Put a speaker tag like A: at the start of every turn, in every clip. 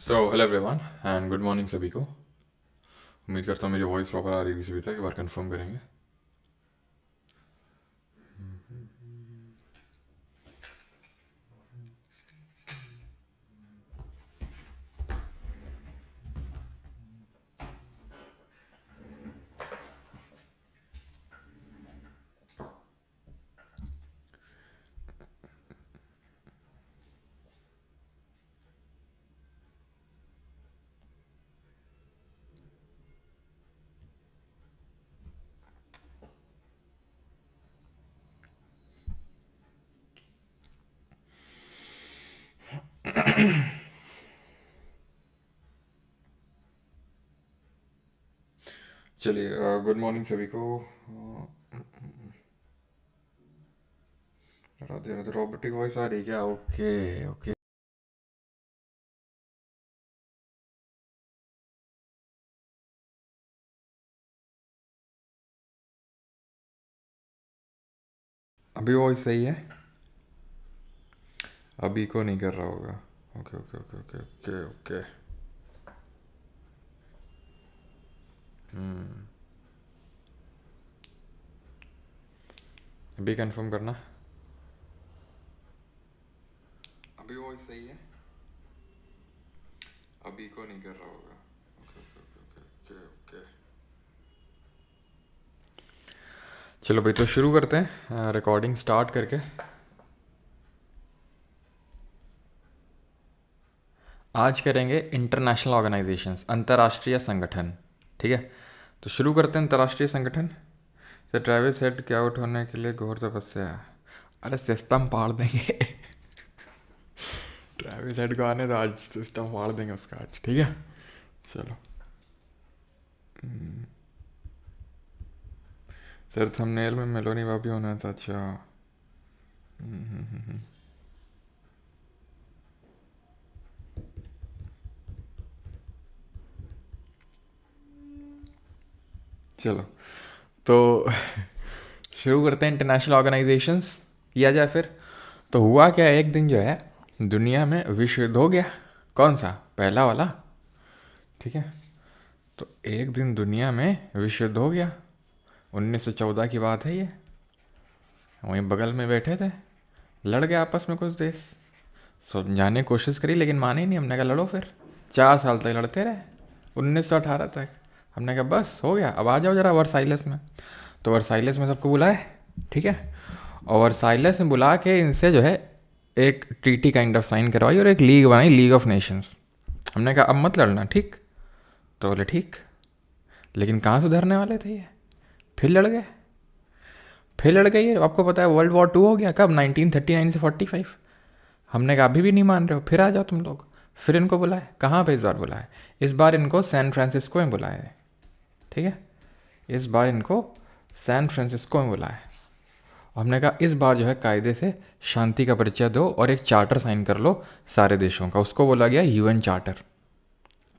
A: Hello everyone and good morning सभी को। उम्मीद करता हूँ मेरी वॉइस प्रॉपर आ रही है, सभी तक एक बार कंफर्म करेंगे। चलिए, गुड मॉर्निंग सभी को। राधे राधे। रोबोटिक वॉइस आ रही है क्या? Okay okay. अभी वॉइस सही है? अभी को नहीं कर रहा होगा। Okay okay okay okay okay okay. अभी कंफर्म करना। अभी वॉइस सही है? अभी को नहीं कर रहा होगा। Okay okay okay okay okay okay. चलो भाई, तो शुरू करते हैं रिकॉर्डिंग स्टार्ट करके। आज करेंगे इंटरनेशनल ऑर्गेनाइजेशंस, अंतर्राष्ट्रीय संगठन। ठीक है, तो शुरू करते हैं अंतर्राष्ट्रीय संगठन से। ट्रैविस हेड के आउट होने के लिए घोर तपस्या। अरे सिस्टम फाड़ देंगे। ट्रैविस हेड को आने तो आज सिस्टम फाड़ देंगे उसका आज। ठीक है, चलो। सर थंबनेल में मेलोनी भाभी होना था। अच्छा। चलो, तो शुरू करते हैं इंटरनेशनल ऑर्गेनाइजेशंस। किया जाए फिर। तो हुआ क्या, एक दिन जो है दुनिया में विश्व युद्ध हो गया। कौन सा? पहला वाला। ठीक है, तो एक दिन दुनिया में विश्व युद्ध हो गया। 1914 की बात है ये। वहीं बगल में बैठे थे, लड़ गए आपस में कुछ देश। समझाने की कोशिश करी लेकिन माने ही नहीं। हमने कहा लड़ो फिर। 4 साल तक लड़ते रहे, 1918 तक। हमने कहा बस हो गया, अब आ जाओ जरा वर्साइलेस में। तो वर्साइलेस में सबको बुलाए। ठीक है, और वर्साइलेस में बुला के इनसे जो है एक ट्रीटी काइंड ऑफ साइन करवाई और एक लीग बनाई, लीग ऑफ नेशंस। हमने कहा अब मत लड़ना, ठीक? तो बोले ठीक। लेकिन कहाँ सुधरने वाले थे ये? फिर लड़ गए। फिर लड़ गए। ये आपको पता है वर्ल्ड वॉर 2 हो गया कब? 1939 से 45। हमने कहा अभी भी नहीं मान रहे हो, फिर आ जाओ तुम लोग। फिर इनको बुलाए। कहाँ पे इस बार बुलाए? इस बार इनको सैन फ्रांसिस्को में बुलाए। ठीक है, इस बार इनको सैन फ्रांसिस्को में बुलाए। हमने कहा इस बार जो है कायदे से शांति का परिचय दो और एक चार्टर साइन कर लो सारे देशों का। उसको बोला गया यूएन चार्टर।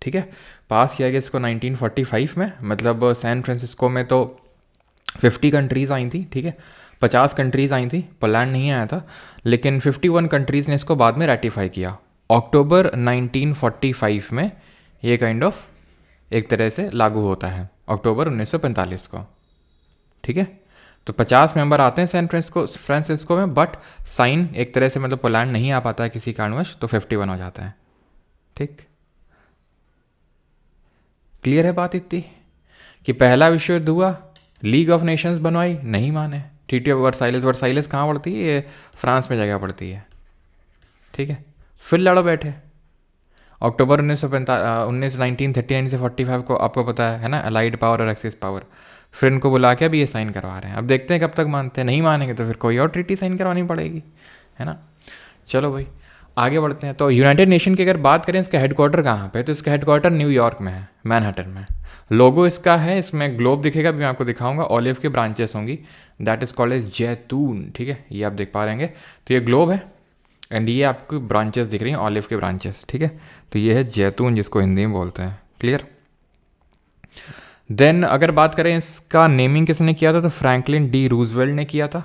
A: ठीक है, पास किया गया इसको 1945 में। मतलब सैन फ्रांसिस्को में तो 50 कंट्रीज़ आई थी। ठीक है, 50 कंट्रीज़ आई थी, पोलैंड नहीं आया था। लेकिन 51 कंट्रीज़ ने इसको बाद में रेटिफाई किया। अक्टूबर 1945 में ये काइंड ऑफ एक तरह से लागू होता है, अक्टूबर 1945 को। ठीक है, तो 50 मेंबर आते हैं सैन फ्रांसिस्को में, बट साइन एक तरह से मतलब पोलैंड नहीं आ पाता है किसी कारणवश, तो 51 हो जाता है। ठीक, क्लियर है बात इतनी कि पहला विश्व युद्ध हुआ, लीग ऑफ नेशंस बनवाई, नहीं माने। Treaty of वर्साइलेस। वर्साइलेस कहाँ पड़ती है? ये फ्रांस में जगह पड़ती है। ठीक है, फिर लड़ो बैठे। अक्टूबर 1939 से 45 को आपको पता है ना, अलाइड पावर और एक्सिस पावर। फिर इनको बुला के अभी ये साइन करवा रहे हैं। अब देखते हैं कब तक मानते हैं। नहीं मानेंगे तो फिर कोई और ट्रीटी साइन करवानी पड़ेगी, है ना। चलो भाई, आगे बढ़ते हैं। तो यूनाइटेड नेशन की अगर बात करें, इसका हेडक्वार्टर कहाँ पे? तो इसका हेडक्वार्टर न्यूयॉर्क में है, मैनहट्टन में। लोगो इसका है, इसमें ग्लोब दिखेगा, भी मैं आपको दिखाऊंगा। ऑलिव की ब्रांचेस होंगी, दैट इज कॉल्ड एज जैतून। ठीक है, ये आप देख पा रहेंगे। तो ये ग्लोब है एंड ये आपको ब्रांचेस दिख रही हैं, ऑलिव के ब्रांचेस। ठीक है, तो ये है जैतून, जिसको हिंदी में बोलते हैं। क्लियर? देन अगर बात करें इसका नेमिंग किसने किया था, तो फ्रैंकलिन डी रूजवेल्ट ने किया था।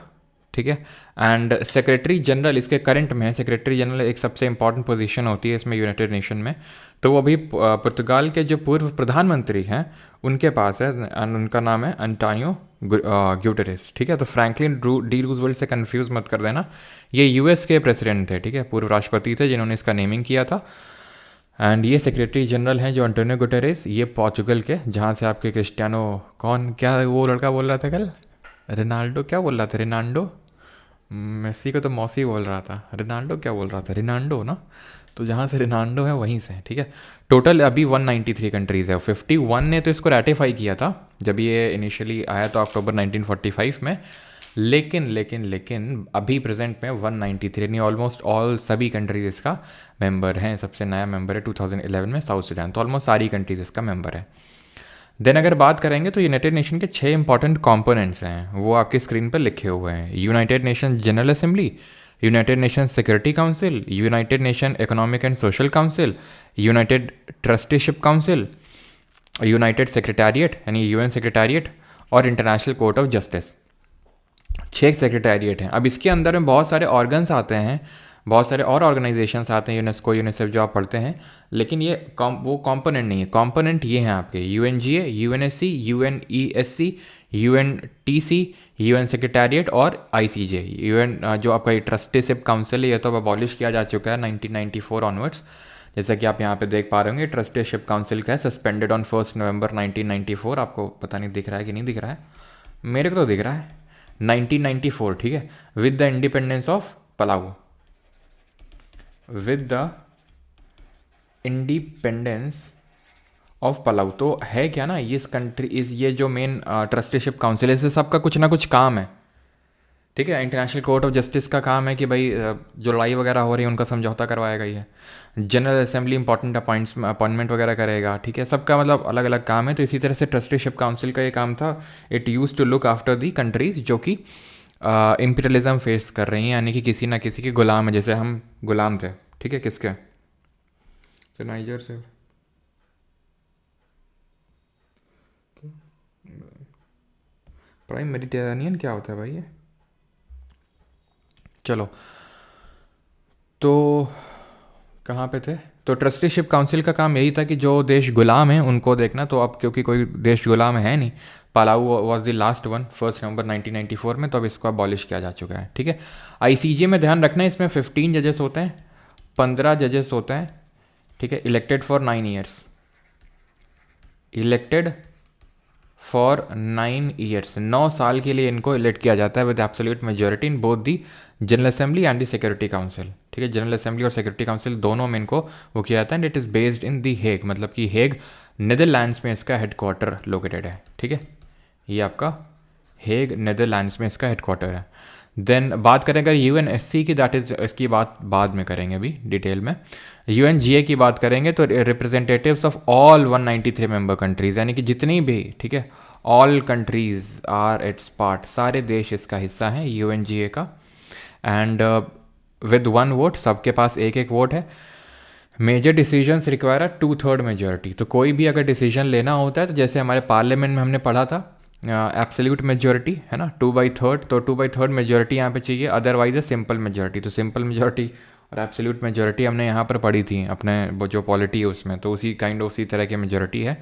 A: ठीक है। एंड सेक्रेटरी जनरल इसके करंट में है। सेक्रेटरी जनरल एक सबसे इंपॉर्टेंट पोजीशन होती है इसमें यूनाइटेड नेशन में। तो वो अभी पुर्तगाल के जो पूर्व प्रधानमंत्री हैं उनके पास है, उनका नाम है अंटोनियो ग्यूटेरेस, ठीक है। तो फ्रैंकलिन डी रूजवेल्ट से कंफ्यूज मत कर देना, ये यूएस के प्रेसिडेंट थे, ठीक है, पूर्व राष्ट्रपति थे जिन्होंने इसका नेमिंग किया था। एंड ये सेक्रेटरी जनरल हैं जो अंटोनियो गुटेरेस, ये पोर्चुगल के, जहाँ से आपके क्रिस्टियानो कौन क्या वो लड़का बोल रहा था कल, रोनाल्डो क्या बोल रहा था, रिनाल्डो, मेसी को तो मौसी बोल रहा था, रिनाल्डो क्या बोल रहा था, रिनाल्डो ना, तो जहाँ से रिनाल्डो है वहीं से, ठीक है। टोटल अभी 193 कंट्रीज़ है, 51 ने तो इसको रेटिफाई किया था जब ये इनिशियली आया था अक्टूबर 1945 में, लेकिन अभी प्रेजेंट में 193 यानी ऑलमोस्ट ऑल सभी कंट्रीज़ इसका मेंबर हैं। सबसे नया मेंबर है 2011 में साउथ सुडान, तो ऑलमोस्ट सारी कंट्रीज़ इसका मेंबर है। देन अगर बात करेंगे तो यूनाइटेड नेशन के 6 इंपॉर्टेंट कंपोनेंट्स हैं, वो आपकी स्क्रीन पर लिखे हुए हैं। United nation general assembly, United nation security council, United nation economic and social council, United trusteeship council, United secretariat यानी यूएन सेक्रेटेरिएट, और international court of justice. 6 secretariat हैं। अब इसके अंदर में बहुत सारे ऑर्गन्स आते हैं, बहुत सारे और ऑर्गेनाइजेशंस आते हैं, यूनेस्को, यूनिसेफ जो आप पढ़ते हैं, लेकिन ये वो कॉम्पोनेंट नहीं है। कॉम्पोनेंट ये हैं आपके यूएनजीए, यूएनएससी, यूएनईएससी, यूएनटीसी, यूएन सेक्रेटेरिएट और आईसीजे। यूएन जो आपका ये ट्रस्टीशिप काउंसिल है ये तो अब अबॉलिश किया जा चुका है 1994 ऑनवर्ड्स, जैसा कि आप यहाँ पे देख पा रहे होंगे। ट्रस्टीशिप काउंसिल का है, सस्पेंडेड ऑन 1 नवंबर 1994। आपको पता नहीं दिख रहा है कि नहीं दिख रहा है, मेरे को तो दिख रहा है 1994, ठीक है। With the independence of Palau, with the independence of Palau. तो है क्या ना, ये कंट्री इस ये जो मेन ट्रस्टीशिप काउंसिल है इससे सबका कुछ ना कुछ काम है, ठीक है। इंटरनेशनल कोर्ट ऑफ जस्टिस का काम है कि भाई जो लड़ाई वगैरह हो रही है उनका समझौता करवाएगा ये। जनरल असेंबली इंपॉर्टेंट अपॉइंटमेंट वगैरह करेगा, ठीक है। सबका मतलब अलग अलग काम है। तो इसी तरह से ट्रस्टीशिप काउंसिल का ये काम था, it use to look after the countries जो कि इम्पीरियलिज्म फेस कर रही हैं, यानी कि किसी ना किसी के गुलाम है, जैसे हम गुलाम थे, ठीक है, किसके, तो नाइजर से। प्राइम मेडिटेरेनियन क्या होता है भाई ये, चलो तो कहाँ पे थे। तो ट्रस्टीशिप काउंसिल का काम यही था कि जो देश गुलाम हैं उनको देखना। तो अब क्योंकि कोई देश गुलाम है नहीं, पालाऊ वॉज द लास्ट वन 1 नवंबर 1994 में, तो अब इसको अबॉलिश किया जा चुका है, ठीक है। आईसीजे में ध्यान रखना है, इसमें 15 जजेस होते हैं, 15 जजेस होते हैं, ठीक है। Elected for 9 years, elected for 9 years, 9 साल के लिए इनको इलेक्ट किया जाता है with absolute majority in both the general assembly and the security council, ठीक है। जनरल असेंबली और सिक्योरिटी काउंसिल दोनों में इनको वो किया जाता है। And it is based in the Hague, मतलब कि हेग नीदरलैंड्स में इसका हेडक्वार्टर लोकेटेड है, ठीक है। ये आपका हेग नीदरलैंड्स में इसका हेडक्वार्टर है। देन बात करें अगर यूएनएससी की, दैट इज़ इसकी बात बाद में करेंगे अभी डिटेल में। यूएनजीए की बात करेंगे तो representatives of all 193 member countries, यानी कि जितनी भी, ठीक है, all countries are its part, सारे देश इसका हिस्सा हैं यूएनजीए का। एंड विद 1 वोट, सबके पास एक एक वोट है। Major decisions require a 2/3 majority. तो कोई भी अगर डिसीजन लेना होता है तो जैसे हमारे पार्लियामेंट में हमने पढ़ा था एब्सोल्यूट मेजोरिटी है ना, 2/3, तो 2/3 मेजोरिटी यहाँ पे चाहिए, अदरवाइज है सिंपल मेजोरिटी। तो सिंपल मेजोरिटी और एब्सोल्यूट मेजोरिटी हमने यहाँ पर पढ़ी थी अपने वो जो पॉलिटी है उसमें, तो उसी काइंड ऑफ उसी तरह की मेजोरिटी है।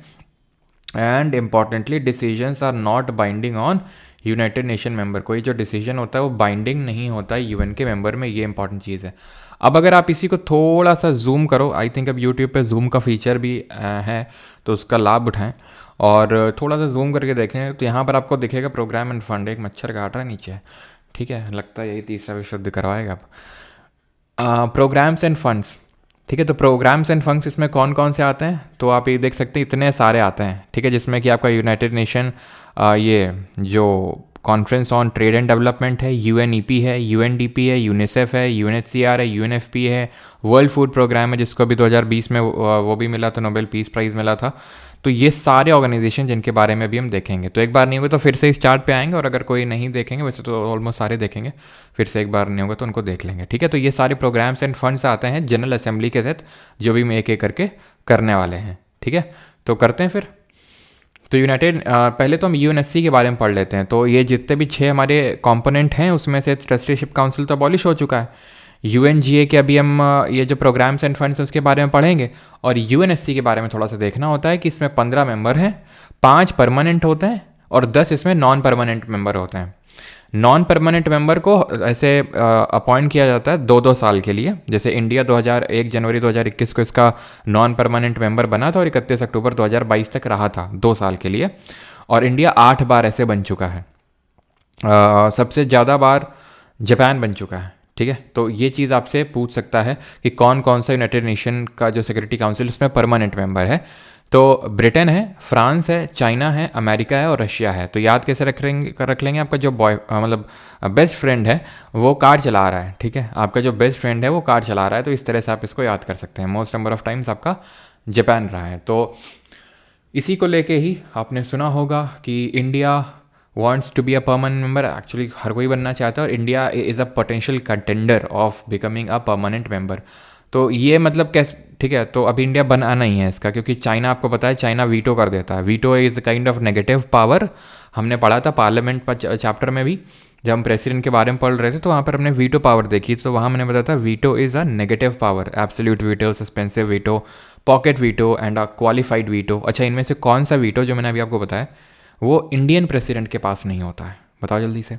A: And importantly decisions are not binding on United Nation member, कोई जो डिसीजन होता है वो बाइंडिंग नहीं होता है यूएन के मेंबर में, ये इंपॉर्टेंट चीज़ है। अब अगर आप इसी को थोड़ा सा जूम करो, आई थिंक अब यूट्यूब पे जूम का फीचर भी है, तो उसका लाभ उठाएं और थोड़ा सा जूम करके देखें तो यहाँ पर आपको दिखेगा प्रोग्राम एंड फंड, एक मच्छर काट रहा है नीचे, ठीक है, लगता है यही तीसरा विशुद्ध करवाएगा अब। प्रोग्राम्स एंड फंड्स, ठीक है। तो प्रोग्राम्स एंड फंड्स इसमें कौन कौन से आते हैं, तो आप ये देख सकते हैं इतने सारे आते हैं, ठीक है, जिसमें कि आपका यूनाइटेड नेशन ये जो conference on trade and development है, यूएनईपी है, यूएनडीपी है, यूनिसेफ है, यूएनएचसीआर है, यूएनएफपी है, वर्ल्ड फूड प्रोग्राम है जिसको अभी 2020 में वो भी मिला था, नोबेल पीस प्राइज़ मिला था। तो ये सारे ऑर्गेनाइजेशन जिनके बारे में भी हम देखेंगे, तो एक बार नहीं होगा तो फिर से इस चार्ट पे आएंगे, और अगर कोई नहीं देखेंगे, वैसे तो ऑलमोस्ट सारे देखेंगे, फिर से एक बार नहीं होगा तो उनको देख लेंगे, ठीक है। तो ये सारे प्रोग्राम्स एंड फंड्स आते हैं जनरल असेंबली के तहत, जो भी हम एक एक करके करने वाले हैं, ठीक है। तो करते हैं फिर। तो यूनाइटेड पहले तो हम यूएनएससी के बारे में पढ़ लेते हैं। तो ये जितने भी 6 हमारे कंपोनेंट हैं उसमें से ट्रस्टीशिप काउंसिल तो अबॉलिश हो चुका है। यूएनजीए के अभी हम ये जो प्रोग्राम्स एंड फंड्स उसके बारे में पढ़ेंगे। और यूएनएससी के बारे में थोड़ा सा देखना होता है कि इसमें 15 मेंबर हैं, 5 परमानेंट होते हैं और 10 इसमें नॉन परमानेंट मेंबर होते हैं। नॉन परमानेंट मेंबर को ऐसे अपॉइंट किया जाता है 2-2 साल के लिए। जैसे इंडिया 1 जनवरी 2021 को इसका नॉन परमानेंट मेंबर बना था और 31 अक्टूबर 2022 तक रहा था 2 साल के लिए। और इंडिया 8 बार ऐसे बन चुका है। सबसे ज़्यादा बार जापान बन चुका है। ठीक है, तो ये चीज़ आपसे पूछ सकता है कि कौन कौन सा यूनाइटेड नेशन का जो सिक्योरिटी काउंसिल उसमें परमानेंट मेंबर है। तो ब्रिटेन है, फ्रांस है, चाइना है, अमेरिका है और रशिया है। तो याद कैसे रख लेंगे, आपका जो मतलब बेस्ट फ्रेंड है वो कार चला रहा है। ठीक है, आपका जो बेस्ट फ्रेंड है वो कार चला रहा है, तो इस तरह से आप इसको याद कर सकते हैं। मोस्ट नंबर ऑफ टाइम्स आपका जापान रहा है। तो इसी को लेके ही आपने सुना होगा कि India wants to be a permanent member। Actually हर कोई बनना चाहता है और India is a potential contender of becoming a permanent member. तो ये मतलब कैसे, ठीक है, तो अभी इंडिया बना नहीं है इसका, क्योंकि चाइना आपको पता है चाइना वीटो कर देता है। Veto is kind of negative power. हमने पढ़ा था पार्लियामेंट चैप्टर में भी, जब हम प्रेसिडेंट के बारे में पढ़ रहे थे तो वहाँ पर हमने वीटो पावर देखी। तो वहाँ मैंने बताया था veto is a negative power, absolute veto, suspensive veto, pocket veto and a qualified veto. अच्छा, इनमें से कौन सा वीटो जो मैंने अभी आपको बताया वो इंडियन प्रेसिडेंट के पास नहीं होता है? बताओ जल्दी से।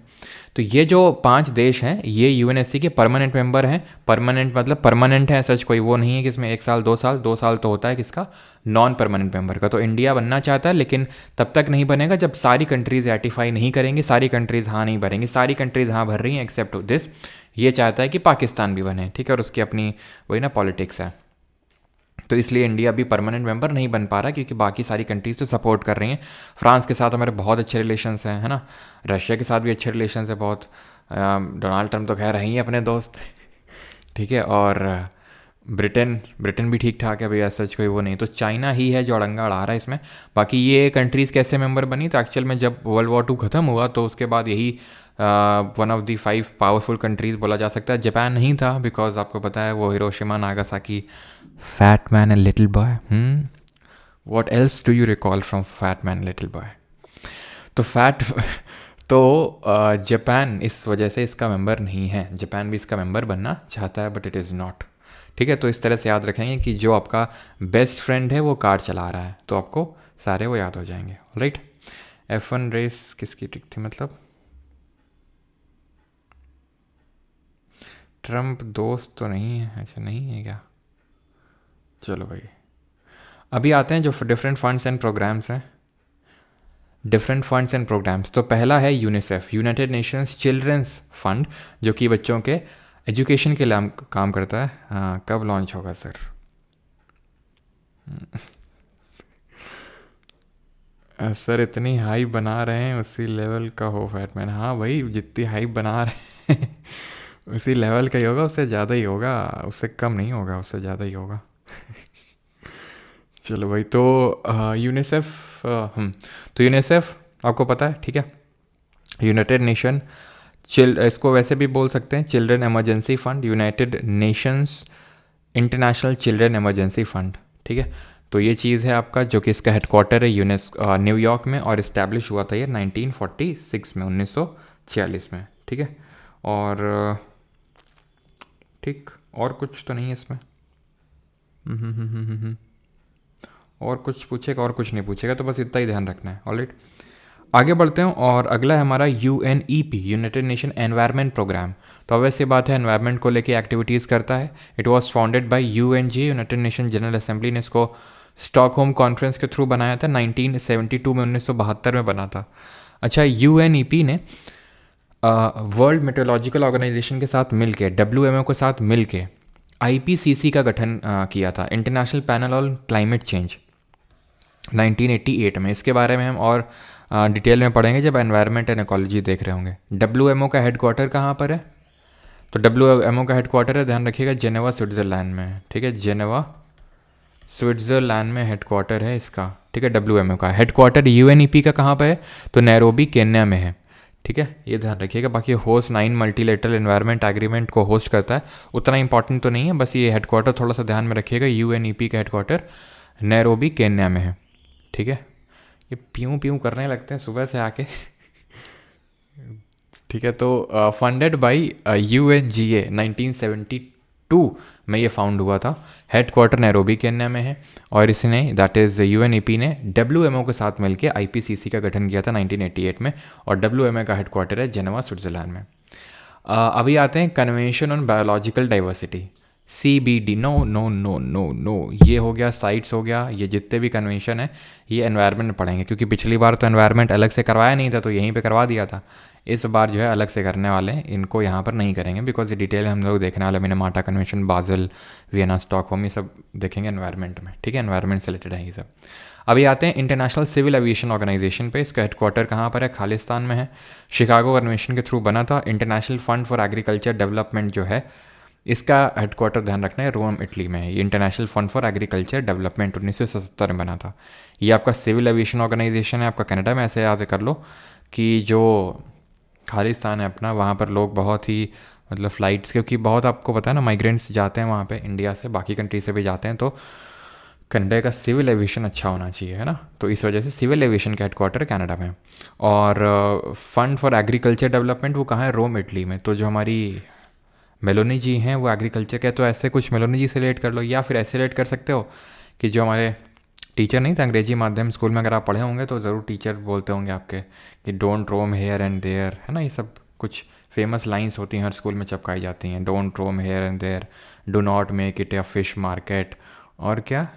A: तो ये जो 5 देश हैं ये यूएनएससी के परमानेंट मेंबर हैं। परमानेंट मतलब परमानेंट है, सच कोई वो नहीं है कि इसमें 1 साल 2 साल तो होता है किसका, नॉन परमानेंट मेंबर का। तो इंडिया बनना चाहता है लेकिन तब तक नहीं बनेगा जब सारी कंट्रीज़ रेटिफाई नहीं करेंगी, सारी कंट्रीज़ हाँ नहीं भरेंगी। सारी कंट्रीज़ हाँ भर रही हैं एक्सेप्ट दिस। ये चाहता है कि पाकिस्तान भी बने। ठीक है, और उसकी अपनी वही ना पॉलिटिक्स है। तो इसलिए इंडिया अभी परमानेंट मेंबर नहीं बन पा रहा क्योंकि बाकी सारी कंट्रीज़ तो सपोर्ट कर रही हैं। फ्रांस के साथ हमारे बहुत अच्छे रिलेशंस हैं, है ना। रशिया के साथ भी अच्छे रिलेशंस है बहुत। डोनाल्ड ट्रम्प तो खैर ही अपने दोस्त। ठीक है, और ब्रिटेन भी ठीक ठाक है भैया, सच कोई वो नहीं। तो चाइना ही है जो अड़ंगा अड़ा रहा है इसमें। बाकी ये कंट्रीज़ कैसे मेंबर बनी, तो एक्चुअल में जब वर्ल्ड वॉर 2 ख़त्म हुआ तो उसके बाद यही one of the 5 powerful countries बोला जा सकता है। जापान नहीं था बिकॉज आपको पता है वो Hiroshima Nagasaki, fat man and little boy. What else do you recall from fat man little boy? तो जापान इस वजह से इसका मेंबर नहीं है। जापान भी इसका मेंबर बनना चाहता है बट इट इज़ नॉट। ठीक है, तो इस तरह से याद रखेंगे कि जो आपका बेस्ट फ्रेंड है वो कार चला रहा है, तो आपको सारे वो याद हो जाएंगे। राइट, F1 रेस किसकी ट्रिक थी, मतलब ट्रम्प दोस्त तो नहीं है, ऐसा नहीं है क्या? चलो भाई, अभी आते हैं जो डिफरेंट फंड्स एंड प्रोग्राम्स हैं। डिफरेंट फंड्स एंड प्रोग्राम्स, तो पहला है UNICEF, United Nations Children's Fund, जो कि बच्चों के एजुकेशन के लिए काम करता है। हाँ, कब लॉन्च होगा सर? सर इतनी हाइप बना रहे हैं उसी लेवल का हो फैटमैन। हाँ भाई, जितनी हाइप बना रहे हैं उसी लेवल का ही होगा, उससे ज़्यादा ही होगा, उससे कम नहीं होगा, उससे ज़्यादा ही होगा। चलो भाई, तो यूनिसेफ, तो यूनिसेफ आपको पता है, ठीक है, यूनाइटेड नेशन इसको वैसे भी बोल सकते हैं children emergency fund, United Nations international children emergency fund. ठीक है, तो ये चीज़ है आपका, जो कि इसका हेडक्वार्टर है न्यूयॉर्क में और इस्टेब्लिश हुआ था ये 1946 में, 1946 में। ठीक है, और ठीक, और कुछ तो नहीं है इसमें। और कुछ पूछेगा और कुछ नहीं पूछेगा, तो बस इतना ही ध्यान रखना है। ऑलराइट, आगे बढ़ते हैं और अगला है हमारा UNEP, United Nation Environment Programme. तो अब ऐसी बात है, एनवायरनमेंट को लेके एक्टिविटीज़ करता है। It was founded by UNGA, United nation general assembly ने इसको स्टॉकहोम कॉन्फ्रेंस के थ्रू बनाया था 1972 में, 1972 में बना था। अच्छा, UNEP ने वर्ल्ड मेट्रोलॉजिकल ऑर्गेनाइजेशन के साथ मिल के, WMO के साथ मिल के IPCC का गठन किया था, international Panel on Climate change, 1988 में। इसके बारे में हम और डिटेल में पढ़ेंगे जब एनवायरनमेंट एंड इकोलॉजी देख रहे होंगे। WMO का हेडक्वार्टर कहाँ पर है? तो WMO का हेडक्वार्टर है, ध्यान रखिएगा, जेनेवा स्विट्ज़रलैंड में। ठीक है, जेनेवा स्विट्ज़रलैंड में हेडक्वार्टर है इसका। ठीक है, WMO का हेडक्वार्टर UNEP का कहाँ पर है? तो नैरोबी केन्या में है। ठीक है, ये ध्यान रखिएगा। बाकी होस्ट 9 मल्टीलेटरल एनवायरनमेंट एग्रीमेंट को होस्ट करता है, उतना इंपॉर्टेंट तो नहीं है, बस ये हेडक्वार्टर थोड़ा सा ध्यान में रखिएगा। UNEP का हेडक्वार्टर नैरोबी केन्या में है। ठीक है, ये प्यूं प्यूं करने लगते हैं सुबह से आके। ठीक है, तो फंडेड बाई UNGA 1972 में ये फाउंड हुआ था। हेड क्वार्टर नैरोबी केन्या में है, और इसने दैट इज़ UNEP ने WMO के साथ मिलकर IPCC का गठन किया था 1988 में, और WMO का हेड क्वार्टर है जेनेवा, स्विट्ज़रलैंड में। अभी आते हैं Convention on Biological Diversity, CBD। No no no no no, ये हो गया साइट्स हो गया, ये जितने भी कन्वेंशन है ये एनवायरनमेंट में पढ़ेंगे, क्योंकि पिछली बार तो एनवायरनमेंट अलग से करवाया नहीं था तो यहीं पे करवा दिया था। इस बार जो है अलग से करने वाले हैं, इनको यहाँ पर नहीं करेंगे बिकॉज ये डिटेल हम लोग देखने वाले, मिनेमाटा कन्वेंशन, बाज़ल, वियना, स्टॉकहोम, ये सब देखेंगे एनवायरनमेंट में। ठीक है, एनवायरनमेंट से रिलेटेड है ये सब। अभी आते हैं इंटरनेशनल सिविल एविएशन ऑर्गेनाइजेशन पे। इसका हेडक्वार्टर कहाँ पर है? खालिस्तान में है। शिकागो कन्वेंशन के थ्रू बना था। International fund for agriculture development जो है, इसका हेडक्वार्टर ध्यान रखना है रोम, इटली में है। ये international fund for agriculture development 1977 में बना था। ये आपका सिविल एविएशन ऑर्गेनाइजेशन है, आपका कनाडा में। ऐसे याद कर लो कि जो खालिस्तान है अपना, वहाँ पर लोग बहुत ही मतलब फ़्लाइट्स, क्योंकि बहुत आपको पता है ना माइग्रेंट्स जाते हैं वहाँ पे, इंडिया से, बाकी कंट्री से भी जाते हैं, तो कनाडा का सिविल एविएशन अच्छा होना चाहिए, है ना। तो इस वजह से सिविल एविएशन का हेडक्वार्टर कनाडा में। और फंड फॉर एग्रीकल्चर डेवलपमेंट वो कहाँ है? रोम, इटली में। तो जो हमारी मेलोनी जी हैं वो एग्रीकल्चर के, तो ऐसे कुछ मेलोनी जी से रिलेट कर लो, या फिर ऐसे रिलेट कर सकते हो कि जो हमारे टीचर नहीं थे अंग्रेजी माध्यम स्कूल में, अगर आप पढ़े होंगे तो ज़रूर टीचर बोलते होंगे आपके कि don't roam here and there, है ना। ये सब कुछ फेमस लाइंस होती हैं, हर स्कूल में चिपकाई जाती हैं। Don't roam here and there, do not make it a fish market, और क्या,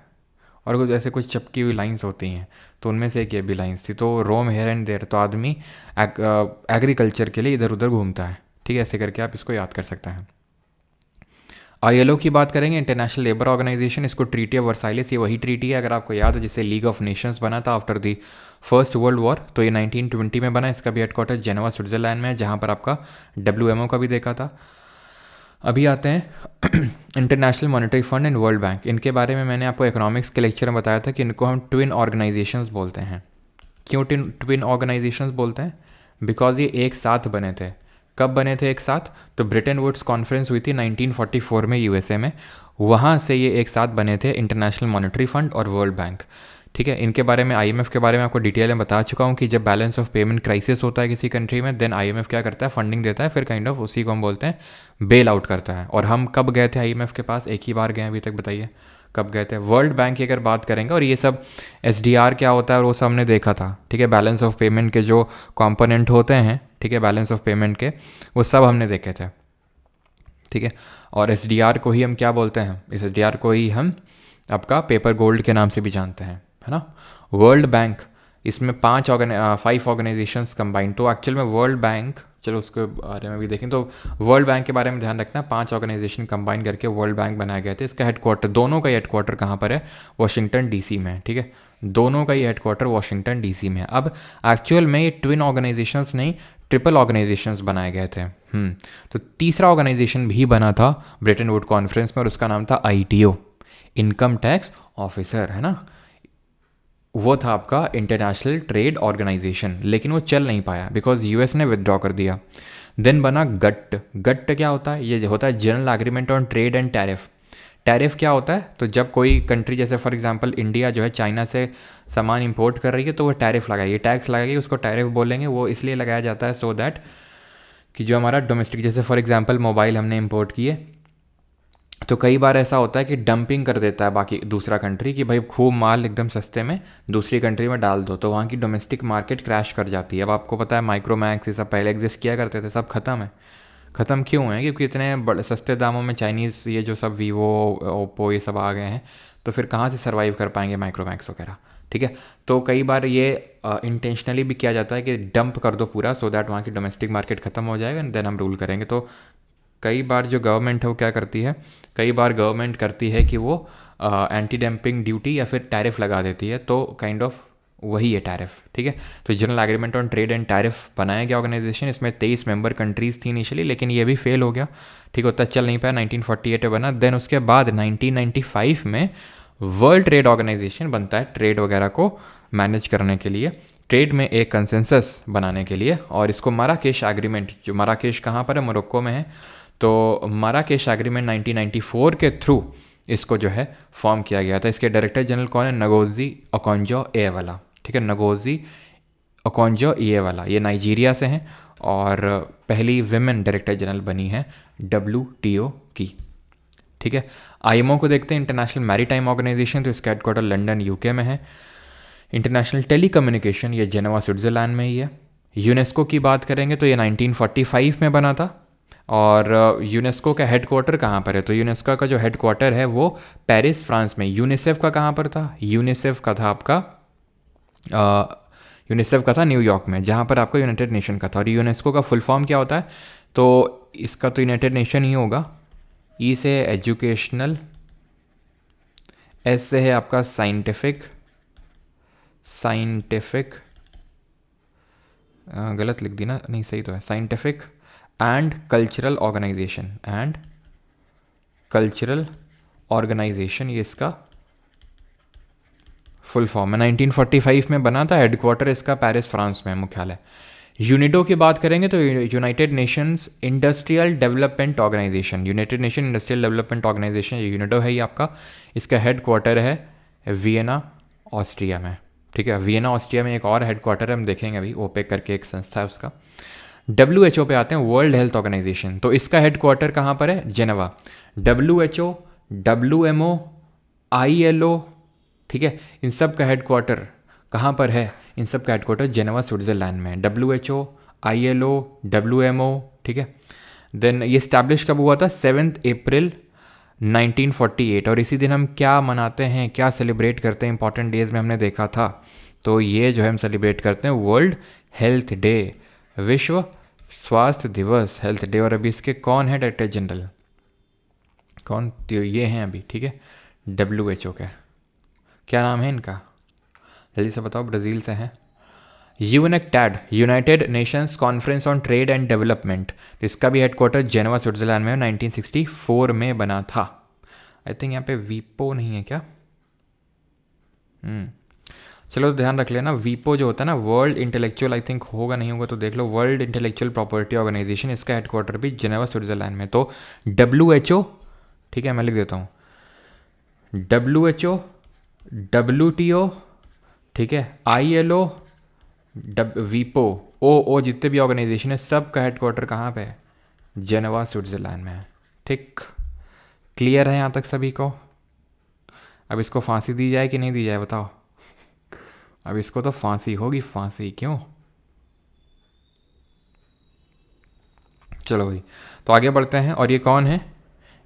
A: और कुछ ऐसे कुछ चिपकी हुई लाइंस होती हैं, तो उनमें से एक ये भी लाइंस थी। तो रोम हेयर एंड देयर, तो आदमी एग्रीकल्चर के लिए इधर उधर घूमता है। ठीक है, ऐसे करके आप इसको याद कर सकते हैं। ILO की बात करेंगे, इंटरनेशनल लेबर ऑर्गेनाइजेशन। इसको ट्रीटी ऑफ वर्साइलेस, ये वही ट्रीटी है अगर आपको याद हो जिससे लीग ऑफ नेशंस बना था after the first world war. तो ये 1920 में बना। इसका भी हेडक्वार्टर जेनेवा, स्विट्जरलैंड में है, जहाँ पर आपका WMO का भी देखा था। अभी आते हैं international monetary fund and world bank. इनके बारे में मैंने आपको इकोनॉमिक्स के लेक्चर में बताया था कि इनको हम ट्विन ऑर्गेनाइजेशंस बोलते हैं। क्यों ट्विन ऑर्गेनाइजेशंस बोलते हैं? बिकॉज ये एक साथ बने थे। कब बने थे एक साथ? तो ब्रिटेन वुड्स कॉन्फ्रेंस हुई थी 1944 में USA में, वहाँ से ये एक साथ बने थे इंटरनेशनल मॉनेटरी फंड और वर्ल्ड बैंक। ठीक है, इनके बारे में IMF के बारे में आपको डिटेल में बता चुका हूँ कि जब बैलेंस ऑफ पेमेंट क्राइसिस होता है किसी कंट्री में, देन IMF क्या करता है? फंडिंग देता है, फिर काइंड ऑफ उसी को हम बोलते हैं बेल आउट करता है। और हम कब गए थे IMF के पास? एक ही बार गए अभी तक, बताइए कब गए थे? वर्ल्ड बैंक की अगर बात करेंगे, और ये सब SDR क्या होता है और वो सब हमने देखा था। ठीक है, बैलेंस ऑफ पेमेंट के जो कंपोनेंट होते हैं, ठीक है, बैलेंस ऑफ पेमेंट के, वो सब हमने देखे थे। ठीक है, और SDR को ही हम क्या बोलते हैं? इस SDR को ही हम आपका पेपर गोल्ड के नाम से भी जानते हैं, है ना। वर्ल्ड बैंक, इसमें 5 ऑर्गेनाइजेशंस कंबाइंड। तो एक्चुअल में वर्ल्ड बैंक, चलो उसके बारे में भी देखें, तो वर्ल्ड बैंक के बारे में ध्यान रखना, 5 ऑर्गेनाइजेशन कंबाइन करके वर्ल्ड बैंक बनाए गए थे। इसका हेडक्वार्टर, दोनों का ही हेडक्वार्टर कहाँ पर है? वाशिंगटन DC में। ठीक है, दोनों का ही हेडक्वार्टर वाशिंगटन DC में है। अब एक्चुअल में ये ट्विन ऑर्गेनाइजेशंस नहीं, ट्रिपल ऑर्गेनाइजेशंस बनाए गए थे। तो तीसरा ऑर्गेनाइजेशन भी बना था ब्रिटेन वुड कॉन्फ्रेंस में, और उसका नाम था ITO, इनकम टैक्स ऑफिसर, है ना। वो था आपका इंटरनेशनल ट्रेड ऑर्गेनाइजेशन, लेकिन वो चल नहीं पाया बिकॉज US ने विदड्रॉ कर दिया। देन बना गट्ट। गट्ट क्या होता है? ये होता है general agreement on trade and tariff. Tariff क्या होता है? तो जब कोई कंट्री, जैसे फॉर एग्जांपल इंडिया जो है चाइना से सामान इंपोर्ट कर रही है, तो वो टैरिफ लगाएगी, टैक्स लगाएगी, उसको टैरिफ बोलेंगे। वो इसलिए लगाया जाता है सो दैट कि जो हमारा डोमेस्टिक, जैसे फॉर एग्जांपल मोबाइल हमने इंपोर्ट किए, तो कई बार ऐसा होता है कि डंपिंग कर देता है बाकी दूसरा कंट्री, कि भाई खूब माल एकदम सस्ते में दूसरी कंट्री में डाल दो, तो वहाँ की डोमेस्टिक मार्केट क्रैश कर जाती है। अब आपको पता है माइक्रोमैक्स ये सब पहले एग्जिस्ट किया करते थे, सब खत्म है। ख़त्म क्यों है? क्योंकि इतने बड़े सस्ते दामों में चाइनीज़ ये जो सब वीवो, ओप्पो ये सब आ गए हैं, तो फिर कहाँ से सर्वाइव कर पाएंगे माइक्रोमैक्स वगैरह। ठीक है, तो कई बार ये इंटेंशनली भी किया जाता है कि डंप कर दो पूरा, सो दैट वहाँ की डोमेस्टिक मार्केट ख़त्म हो जाएगा एंड देन हम रूल करेंगे। तो कई बार जो गवर्नमेंट है वो क्या करती है? कई बार गवर्नमेंट करती है कि वो एंटी डंपिंग ड्यूटी या फिर टैरिफ लगा देती है, तो काइंड ऑफ वही है टैरिफ। ठीक है, तो general agreement on trade and tariff बनाया गया ऑर्गेनाइजेशन। इसमें 23 मेंबर कंट्रीज़ थी इनिशियली, लेकिन ये भी फेल हो गया। ठीक होता चल नहीं पाया, 1948 में बना। देन उसके बाद 1995 में वर्ल्ड ट्रेड ऑर्गेनाइजेशन बनता है, ट्रेड वगैरह को मैनेज करने के लिए, ट्रेड में एक कंसेंसस बनाने के लिए। और इसको मराकेश एग्रीमेंट, जो मराकेश कहाँ पर है? मोरक्को में है। तो मराकेश एग्रीमेंट 1994 के थ्रू इसको जो है फॉर्म किया गया था। इसके डायरेक्टर जनरल कौन है? Ngozi Okonjo-Iweala. ठीक है, नगोजी ओकोंजो इवेला, ये नाइजीरिया से हैं और पहली विमेन डायरेक्टर जनरल बनी है WTO की। ठीक है, आईएमओ को देखते हैं, इंटरनेशनल मैरीटाइम ऑर्गेनाइजेशन, तो इसका हेडक्वार्टर लंदन यूके में है। इंटरनेशनल टेलीकम्युनिकेशन, ये जेनेवा स्विट्ज़रलैंड में ही है। यूनेस्को की बात करेंगे तो ये 1945 में बना था। और यूनेस्को का हेडक्वार्टर कहाँ पर है, तो यूनेस्को का जो हेडक्वार्टर है वो पेरिस फ्रांस में। यूनिसेफ का कहाँ पर था, यूनिसेफ का था आपका यूनिसेफ का था न्यूयॉर्क में, जहाँ पर आपका यूनाइटेड नेशन का था। और यूनेस्को का फुल फॉर्म क्या होता है, तो इसका तो यूनाइटेड नेशन ही होगा। ई से है एजुकेशनल, एस से है आपका साइंटिफिक, गलत लिख दी ना, नहीं सही तो है, साइंटिफिक एंड कल्चरल ऑर्गेनाइजेशन, ये इसका फुल फॉर्म है। 1945 में बना था, हेडक्वार्टर इसका पेरिस फ्रांस में, मुख्यालय। यूनिडो की बात करेंगे तो United Nations Industrial Development Organisation, United Nation Industrial Development Organisation, UNIDO है ये आपका। इसका हेडक्वार्टर है वियना ऑस्ट्रिया में। ठीक है, वियना ऑस्ट्रिया में एक और हेडक्वार्टर है, हम देखेंगे अभी, ओपेक करके एक संस्था है उसका। WHO पे आते हैं, वर्ल्ड हेल्थ ऑर्गेनाइजेशन, तो इसका हेडक्वार्टर कहाँ पर है, जेनेवा। WHO, WMO, ILO, ठीक है, इन सब का हेडक्वार्टर कहाँ पर है, इन सब का हेडक्वार्टर जेनेवा स्विट्ज़रलैंड में। WHO, ILO, WMO, ठीक है। देन ये स्टैब्लिश कब हुआ था, 7 अप्रैल 1948। और इसी दिन हम क्या मनाते हैं, क्या सेलिब्रेट करते हैं, इंपॉर्टेंट डेज में हमने देखा था, तो ये जो है हम सेलिब्रेट करते हैं वर्ल्ड हेल्थ डे, विश्व स्वास्थ्य दिवस, हेल्थ डे। और अभी इसके कौन है डायरेक्टर जनरल, कौन, तो ये हैं अभी, ठीक है, WHO के, क्या नाम है इनका, जल्दी से बताओ, ब्राज़ील से हैं। UNCTAD, United Nations conference on trade and development, इसका भी हेडक्वार्टर जेनेवा स्विट्ज़रलैंड में 1964 में बना था। आई थिंक यहाँ पे वीपो नहीं है क्या, चलो ध्यान रख लेना, वीपो जो होता है ना, वर्ल्ड इंटेलेक्चुअल, आई थिंक होगा, नहीं होगा तो देख लो, वर्ल्ड इंटेलेक्चुअल प्रॉपर्टी ऑर्गेनाइजेशन, इसका हेडक्वार्टर भी जेनेवा स्विट्ज़रलैंड में। तो WHO, ठीक है, मैं लिख देता हूँ, WHO, WTO, ठीक है, ILO, वीपो, ओ जितने भी ऑर्गेनाइजेशन है, सब का हेडक्वार्टर कहाँ पे है, जेनेवा स्विट्ज़रलैंड में है। ठीक, क्लियर है यहाँ तक सभी को। अब इसको फांसी दी जाए कि नहीं दी जाए, बताओ। अब इसको तो फांसी होगी, फांसी, क्यों। चलो भाई, तो आगे बढ़ते हैं। और ये कौन है,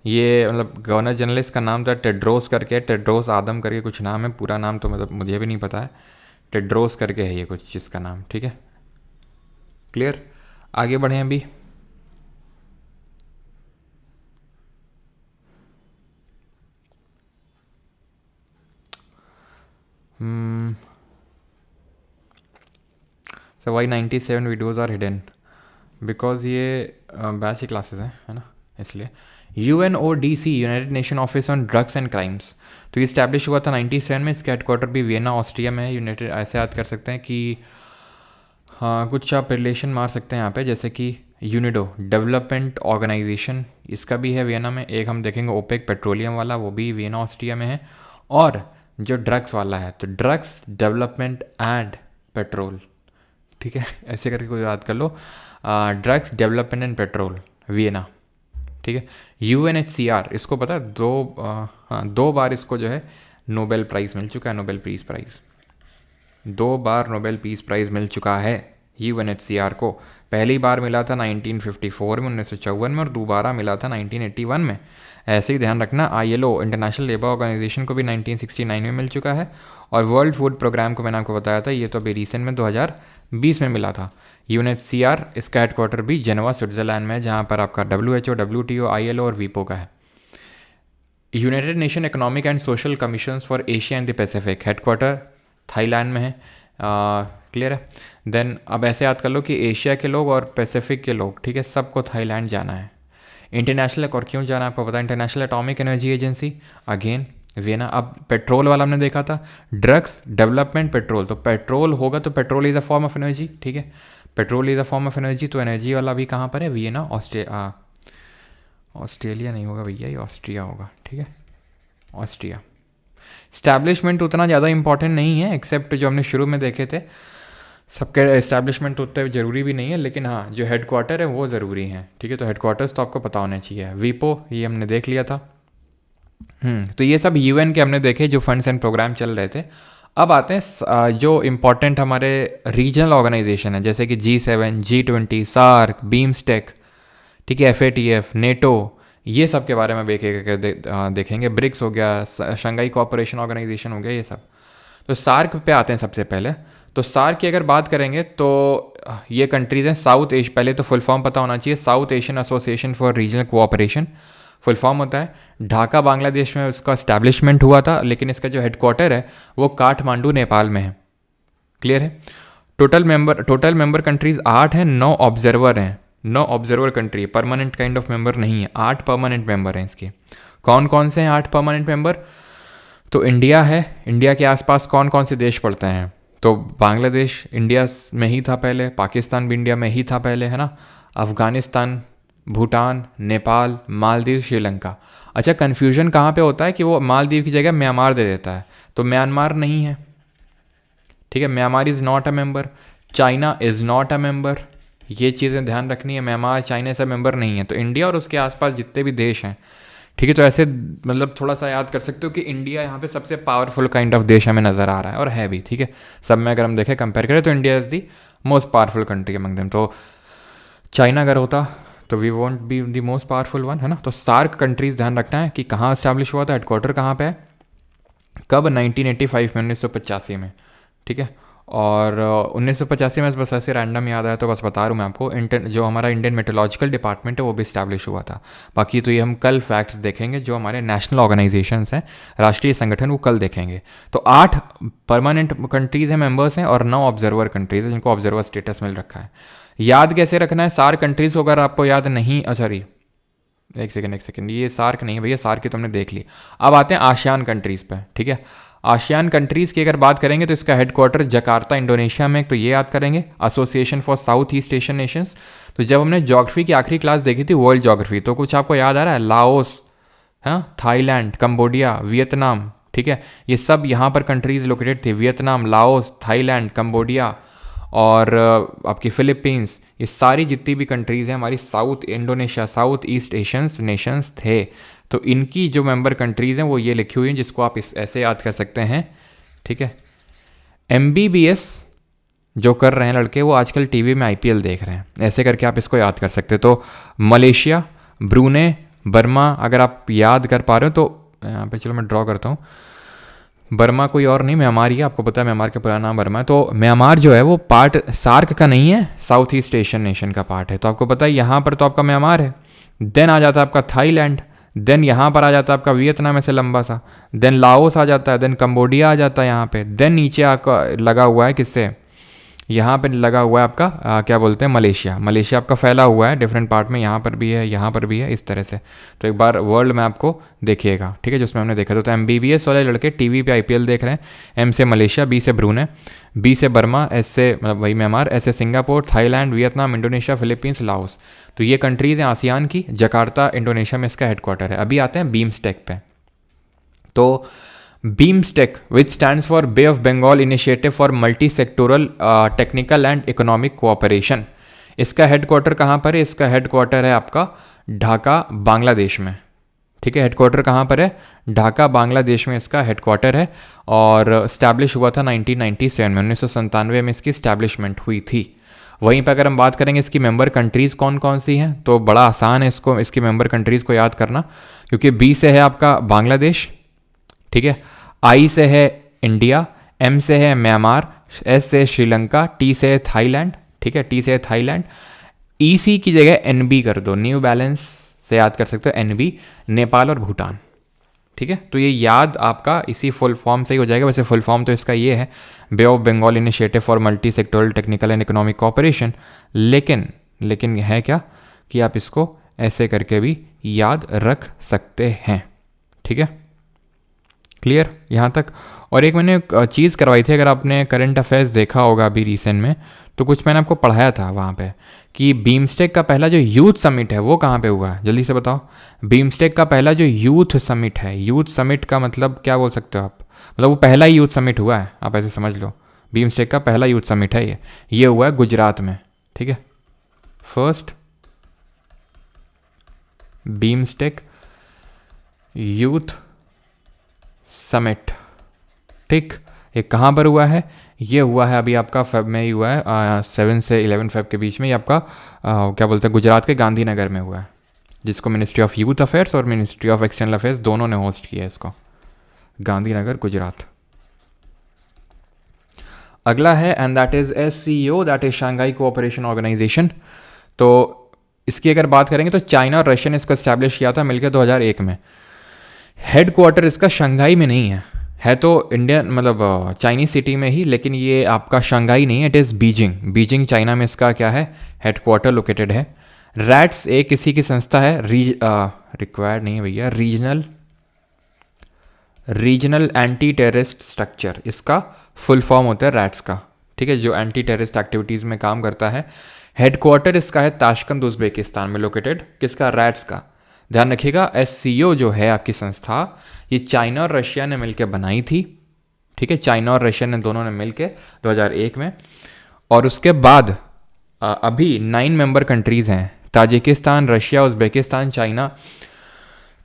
A: ये मतलब गवर्नर जनरल, इसका नाम था टेड्रोस करके, टेड्रोस आदम करके कुछ नाम है, पूरा नाम तो मतलब मुझे भी नहीं पता है, टेड्रोस करके है ये कुछ जिसका नाम, ठीक है, क्लियर। आगे बढ़े अभी। So why 97 videos are hidden, because ये बैच की क्लासेस हैं, है ना, इसलिए। UNODC, United Nation office on drugs and crimes, तो ये स्टैब्लिश हुआ था 97 में, इसका हेडक्वार्टर भी वियना ऑस्ट्रिया में है। यूनाइटेड, ऐसे याद कर सकते हैं कि हाँ, कुछ आप रिलेशन मार सकते हैं यहाँ पे, जैसे कि यूनिडो डेवलपमेंट ऑर्गेनाइजेशन, इसका भी है वियना में। एक हम देखेंगे ओपेक पेट्रोलियम वाला, वो भी वियना ऑस्ट्रिया में है। और जो ड्रग्स वाला है, तो ड्रग्स डेवलपमेंट एंड पेट्रोल, ठीक है, ऐसे करके कोई याद कर लो, drugs development and petrol, Vienna, ठीक है। UNHCR, इसको पता है, दो बार इसको जो है नोबेल प्राइज़ मिल चुका है, नोबेल पीस प्राइज़, 2 बार नोबेल पीस प्राइज़ मिल चुका है UNHCR को। पहली बार मिला था 1954 में, 1954 में, और दोबारा मिला था 1981 में। ऐसे ही ध्यान रखना, ILO, इंटरनेशनल लेबर ऑर्गेनाइजेशन को भी 1969 में मिल चुका है। और वर्ल्ड फूड प्रोग्राम को मैंने आपको बताया था, ये तो अभी रिसेंट में 2020 में मिला था। UNHCR, इसका हेडक्वार्टर भी जेनेवा स्विट्ज़रलैंड में है, जहाँ पर आपका WHO, WTO, ILO और वीपो का है। United nation economic and social commission for Asia and the Pacific, headquarter Thailand में है, क्लियर है। देन अब ऐसे याद कर लो कि एशिया के लोग और पैसिफिक के लोग, ठीक है, सबको थाईलैंड जाना है। इंटरनेशनल, और क्यों जाना है आपको पता है, international atomic Energy agency, again Vienna. अब पेट्रोल वाला हमने देखा था, ड्रग्स डेवलपमेंट पेट्रोल, तो पेट्रोल होगा तो petrol is a form of energy, ठीक है, petrol is a form of energy, तो एनर्जी वाला भी कहाँ पर है, वियना, ऑस्ट्रेलिया नहीं होगा भैया, ये ऑस्ट्रिया होगा, ठीक है, ऑस्ट्रिया। इस्टेब्लिशमेंट उतना ज़्यादा इंपॉर्टेंट नहीं है, एक्सेप्ट जो हमने शुरू में देखे थे, सबके इस्टेब्लिशमेंट उतने ज़रूरी भी नहीं है, लेकिन हाँ जो हेडक्वार्टर है वो ज़रूरी है, ठीक है। तो हेडक्वार्टर्स तो आपको पता होना चाहिए। वीपो ये हमने देख लिया था। तो ये सब यूएन के हमने देखे जो फंड्स एंड प्रोग्राम चल रहे थे। अब आते हैं जो इम्पोर्टेंट हमारे रीजनल ऑर्गेनाइजेशन है, जैसे कि G7, G20, सार्क, बीम्स्टेक, ठीक है, FATF, नेटो, ये सब के बारे में देखेंगे। ब्रिक्स हो गया, शंघाई कोऑपरेशन ऑर्गेनाइजेशन हो गया, ये सब। तो सार्क पे आते हैं सबसे पहले। तो सार्क की अगर बात करेंगे तो ये कंट्रीज़ हैं साउथ एशिया, पहले तो फुल फॉर्म पता होना चाहिए, south Asian Association for regional cooperation full form होता है। ढाका बांग्लादेश में उसका इस्टेब्लिशमेंट हुआ था, लेकिन इसका जो हेडक्वार्टर है वो काठमांडू नेपाल में है। क्लियर है। टोटल मेंबर कंट्रीज 8 हैं, 9 ऑब्जर्वर हैं। 9 observer country, permanent kind of member नहीं है, 8 परमानेंट मेंबर हैं इसके। कौन कौन से हैं 8 परमानेंट मेंबर? तो इंडिया है। इंडिया के आसपास कौन कौन से देश पड़ते हैं? तो बांग्लादेश इंडिया में ही था पहले, पाकिस्तान भी इंडिया में ही था पहले, है ना। अफगानिस्तान, भूटान, नेपाल, मालदीव, श्रीलंका। अच्छा, कन्फ्यूजन कहाँ पे होता है कि वो मालदीव की जगह म्यांमार दे देता है, तो म्यांमार नहीं है, ठीक है। Myanmar is not a member. China is not a member, ये चीज़ें ध्यान रखनी है। म्यांमार, चाइना सब मेंबर नहीं है। तो इंडिया और उसके आसपास जितने भी देश हैं, ठीक है। तो ऐसे मतलब थोड़ा सा याद कर सकते हो कि इंडिया यहाँ पे सबसे पावरफुल काइंड ऑफ देश हमें नज़र आ रहा है, और है भी, ठीक है। सब में अगर हम देखें, कंपेयर करें, तो India is the most powerful country among them. तो चाइना अगर होता तो we won't be the most powerful one, है ना। तो सार्क कंट्रीज़ ध्यान रखना है कि कहाँ इस्टेब्लिश हुआ था, हेडक्वार्टर कहाँ पे है, कब? 1985 में, 1985 में, ठीक है। और 1985 में बस ऐसे रैंडम याद आया तो बस बता रहा हूँ मैं आपको। जो हमारा इंडियन मेट्रोलॉजिकल डिपार्टमेंट है वो भी इस्टेब्लिश हुआ था। बाकी तो ये हम कल फैक्ट्स देखेंगे, जो हमारे नेशनल ऑर्गेनाइजेशंस हैं, राष्ट्रीय संगठन, वो कल देखेंगे। तो 8 परमानेंट कंट्रीज़ हैं, मेंबर्स हैं, और 9 ऑब्जर्वर कंट्रीज़ हैं जिनको ऑब्जर्वर स्टेटस मिल रखा है। याद कैसे रखना है सार्क कंट्रीज़ को? अगर आपको याद नहीं, सॉरी एक सेकेंड, ये सार्क नहीं है भैया, सार्क की तो हमने देख ली। अब आते हैं आसियान कंट्रीज़ पे, ठीक है। आसियान कंट्रीज़ की अगर बात करेंगे तो इसका हेडक्वार्टर जकार्ता, इंडोनेशिया में, तो ये याद करेंगे। Association for south east Asian Nations. तो जब हमने ज्योग्राफी की आखिरी क्लास देखी थी, वर्ल्ड ज्योग्राफी, तो कुछ आपको याद आ रहा है? लाओस, हाँ, थाईलैंड, कंबोडिया, वियतनाम, ठीक है, ये सब यहाँ पर कंट्रीज़ लोकेटेड थी। वियतनाम, लाओस, थाईलैंड, कंबोडिया और आपकी फिलीपींस, ये सारी जितनी भी कंट्रीज़ हैं हमारी south Indonesia, south east Asians Nations थे। तो इनकी जो मेंबर कंट्रीज़ हैं वो ये लिखी हुई हैं, जिसको आप इस ऐसे याद कर सकते हैं, ठीक है। MBBS जो कर रहे हैं लड़के, वो आजकल टीवी में IPL देख रहे हैं, ऐसे करके आप इसको याद कर सकते हैं। तो मलेशिया, ब्रूने, बर्मा, अगर आप याद कर पा रहे हो तो यहाँ पे चलो मैं ड्रॉ करता हूँ। बर्मा कोई और नहीं, म्यांमार ही है, आपको पता है म्यांमार का पूरा नाम बर्मा है। तो म्यांमार जो है वो पार्ट सार्क का नहीं है, साउथ ईस्ट एशियन नेशन का पार्ट है। तो आपको पता है यहाँ पर तो आपका म्यांमार है, देन आ जाता है आपका थाईलैंड, देन यहाँ पर आ जाता है आपका वियतनाम ऐसे लंबा सा, देन लाओस आ जाता है, देन कंबोडिया आ जाता है यहाँ पे, देन नीचे आपका लगा हुआ है किससे, यहाँ पे लगा हुआ है आपका क्या बोलते हैं, मलेशिया। मलेशिया आपका फैला हुआ है डिफरेंट पार्ट में, यहाँ पर भी है, यहाँ पर भी है, इस तरह से। तो एक बार वर्ल्ड मैप को देखिएगा, ठीक है, जिसमें हमने देखा। तो MBBS वाले लड़के टीवी पे IPL देख रहे हैं। M से मलेशिया, B से ब्रूने, B से बर्मा, S से मतलब वही म्यांमार, S से Singapore, Thailand, Vietnam, Indonesia, Philippines, Laos. तो ये कंट्रीज़ हैं आसियान की। जकार्ता इंडोनेशिया में इसका हेडक्वार्टर है। अभी आते हैं बीम्स्टेक पे। तो BIMSTEC which stands for bay of Bengal initiative for multi sectoral technical and economic cooperation. इसका हेडक्वार्टर कहाँ पर है? इसका हेडक्वार्टर है आपका ढाका, बांग्लादेश में, ठीक है। हेडक्वार्टर कहाँ पर है? ढाका, बांग्लादेश में इसका हेडक्वार्टर है। और इस्टेब्लिश हुआ था 1997 में, 1997 में इसकी इस्टेब्लिशमेंट हुई थी। वहीं पर अगर हम बात करेंगे इसकी मेंबर कंट्रीज़ कौन कौन सी हैं, तो बड़ा आसान है इसकी मेंबर कंट्रीज़ को याद करना, क्योंकि B से है आपका बांग्लादेश, ठीक है, I से है इंडिया, M से है म्यांमार, S से श्रीलंका, T से है थाईलैंड, ठीक है, T से है थाईलैंड। EC की जगह NB कर दो, न्यू बैलेंस से याद कर सकते हो, NB, नेपाल और भूटान, ठीक है। तो ये याद आपका इसी फुल फॉर्म से ही हो जाएगा। वैसे फुल फॉर्म तो इसका ये है, bay of Bengal initiative for multi sectoral technical and economic cooperation, लेकिन है क्या कि आप इसको ऐसे करके भी याद रख सकते हैं, ठीक है। क्लियर यहाँ तक? और एक मैंने चीज़ करवाई थी, अगर आपने करंट अफेयर्स देखा होगा अभी रिसेंट में, तो कुछ मैंने आपको पढ़ाया था वहाँ पे कि बीम्स्टेक का पहला जो यूथ समिट है वो कहाँ पे हुआ है, जल्दी से बताओ। बीम्स्टेक का पहला जो यूथ समिट है, यूथ समिट का मतलब क्या बोल सकते हो आप? मतलब वो पहला ही यूथ समिट हुआ है, आप ऐसे समझ लो, बीमस्टेक का पहला यूथ समिट है ये हुआ है गुजरात में, ठीक है, फर्स्ट बीमस्टेक यूथ समिट, ठीक। ये कहाँ पर हुआ है, ये हुआ है अभी आपका फेब में ही हुआ है, 7 से 11 फेब के बीच में, ये आपका क्या बोलते हैं गुजरात के गांधीनगर में हुआ है, जिसको मिनिस्ट्री ऑफ यूथ अफेयर्स और मिनिस्ट्री ऑफ एक्सटर्नल अफेयर्स दोनों ने होस्ट किया है इसको, गांधीनगर गुजरात। अगला है and that is SCO, that is Shanghai Cooperation Organisation. तो इसकी अगर बात करेंगे तो चाइना और रशिया ने इसको एस्टैब्लिश किया था मिलकर 2001 में। हेड क्वार्टर इसका शंघाई में नहीं है तो इंडियन मतलब चाइनीज सिटी में ही, लेकिन ये आपका शंघाई नहीं है, इट इज़ बीजिंग चाइना में इसका क्या है हेड क्वार्टर लोकेटेड है। रैट्स एक किसी की संस्था है, रिक्वायर्ड नहीं है भैया, रीजनल एंटी टेररिस्ट स्ट्रक्चर, इसका फुल फॉर्म होता है रैट्स का, ठीक है, जो एंटी टेररिस्ट एक्टिविटीज़ में काम करता है। हेडक्वार्टर इसका है ताशकंद उज़्बेकिस्तान में लोकेटेड, किसका, रैट्स का। ध्यान रखिएगा SCO जो है आपकी संस्था, ये चाइना और रशिया ने मिलकर बनाई थी, ठीक है, चाइना और रशिया ने दोनों ने मिलकर 2001 में। और उसके बाद अभी 9 मेंबर कंट्रीज़ हैं, Tajikistan, Russia, Uzbekistan, China,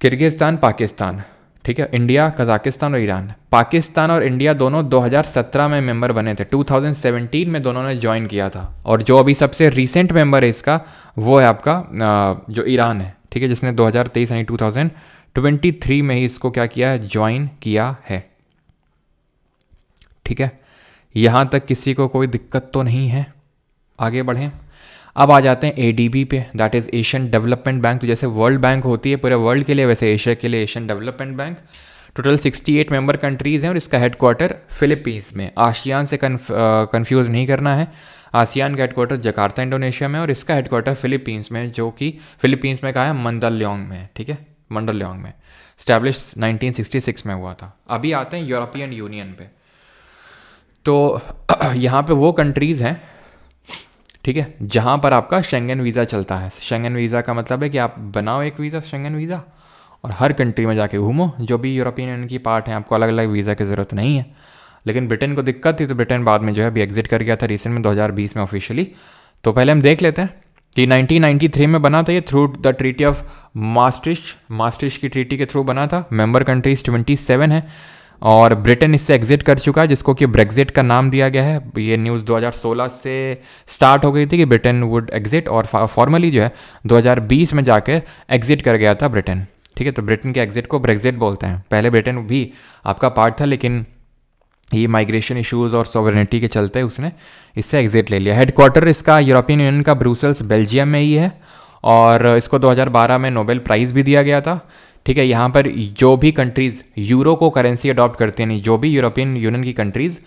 A: Kyrgyzstan, Pakistan, ठीक है, इंडिया, कजाकिस्तान और ईरान। पाकिस्तान और इंडिया दोनों 2017 में मेंबर बने थे, 2017 में दोनों ने ज्वाइन किया था। और जो अभी सबसे रीसेंट मेंबर है इसका वो है आपका जो ईरान है, ठीक है, जिसने 2023 यानी 2023 में ही इसको क्या किया है, ज्वाइन किया है, ठीक है। यहाँ तक किसी को कोई दिक्कत तो नहीं है, आगे बढ़ें। अब आ जाते हैं ADB पे, that is Asian development bank. तो जैसे वर्ल्ड बैंक होती है पूरे वर्ल्ड के लिए, वैसे एशिया के लिए Asian development bank. Total 68 member countries हैं और इसका हेडक्वार्टर फिलीपींस में। आसियान से कन्फ्यूज़ नहीं करना है, आसियान का हेडक्वार्टर जकार्ता इंडोनेशिया में और इसका हेडक्वार्टर फिलीपींस में, जो कि फिलीपींस में कहा है मंडलयोंग में, ठीक है, मंडलयोंग में। स्टैब्लिश 1966 में हुआ था। अभी आते हैं यूरोपियन यूनियन पे। तो यहाँ पे वो कंट्रीज़ हैं, ठीक है, जहाँ पर आपका शेंगन वीज़ा चलता है। शेंगन वीज़ा का मतलब है कि आप बनाओ एक वीज़ा, शेंगन वीज़ा, और हर कंट्री में जाके घूमो, जो भी यूरोपियन यूनियन की पार्ट है, आपको अलग अलग वीज़ा की ज़रूरत नहीं है। लेकिन ब्रिटेन को दिक्कत थी, तो ब्रिटेन बाद में जो है अभी एग्जिट कर गया था रिसेंट में 2020 में ऑफिशियली। तो पहले हम देख लेते हैं कि 1993 में बना था ये through the treaty of Maastricht की ट्रीटी के थ्रू बना था। मेंबर कंट्रीज 27 है और ब्रिटेन इससे एग्जिट कर चुका है, जिसको कि ब्रेक्जिट का नाम दिया गया है। ये न्यूज़ 2016 से स्टार्ट हो गई थी कि ब्रिटेन वुड एग्जिट, और फॉर्मली जो है 2020 में जाकर एग्जिट कर गया था ब्रिटेन, ठीक है। तो ब्रिटेन के एग्जिट को ब्रेक्जिट बोलते हैं। पहले ब्रिटेन भी आपका पार्ट था, लेकिन ये माइग्रेशन इश्यूज़ और सॉवरेनिटी के चलते उसने इससे एग्जिट ले लिया। हेडक्वार्टर इसका यूरोपियन यूनियन का ब्रुसेल्स बेल्जियम में ही है और इसको 2012 में नोबेल प्राइज़ भी दिया गया था, ठीक है। यहाँ पर जो भी कंट्रीज़ यूरो को करेंसी अडॉप्ट करती हैं, नहीं, जो भी यूरोपियन यूनियन की कंट्रीज़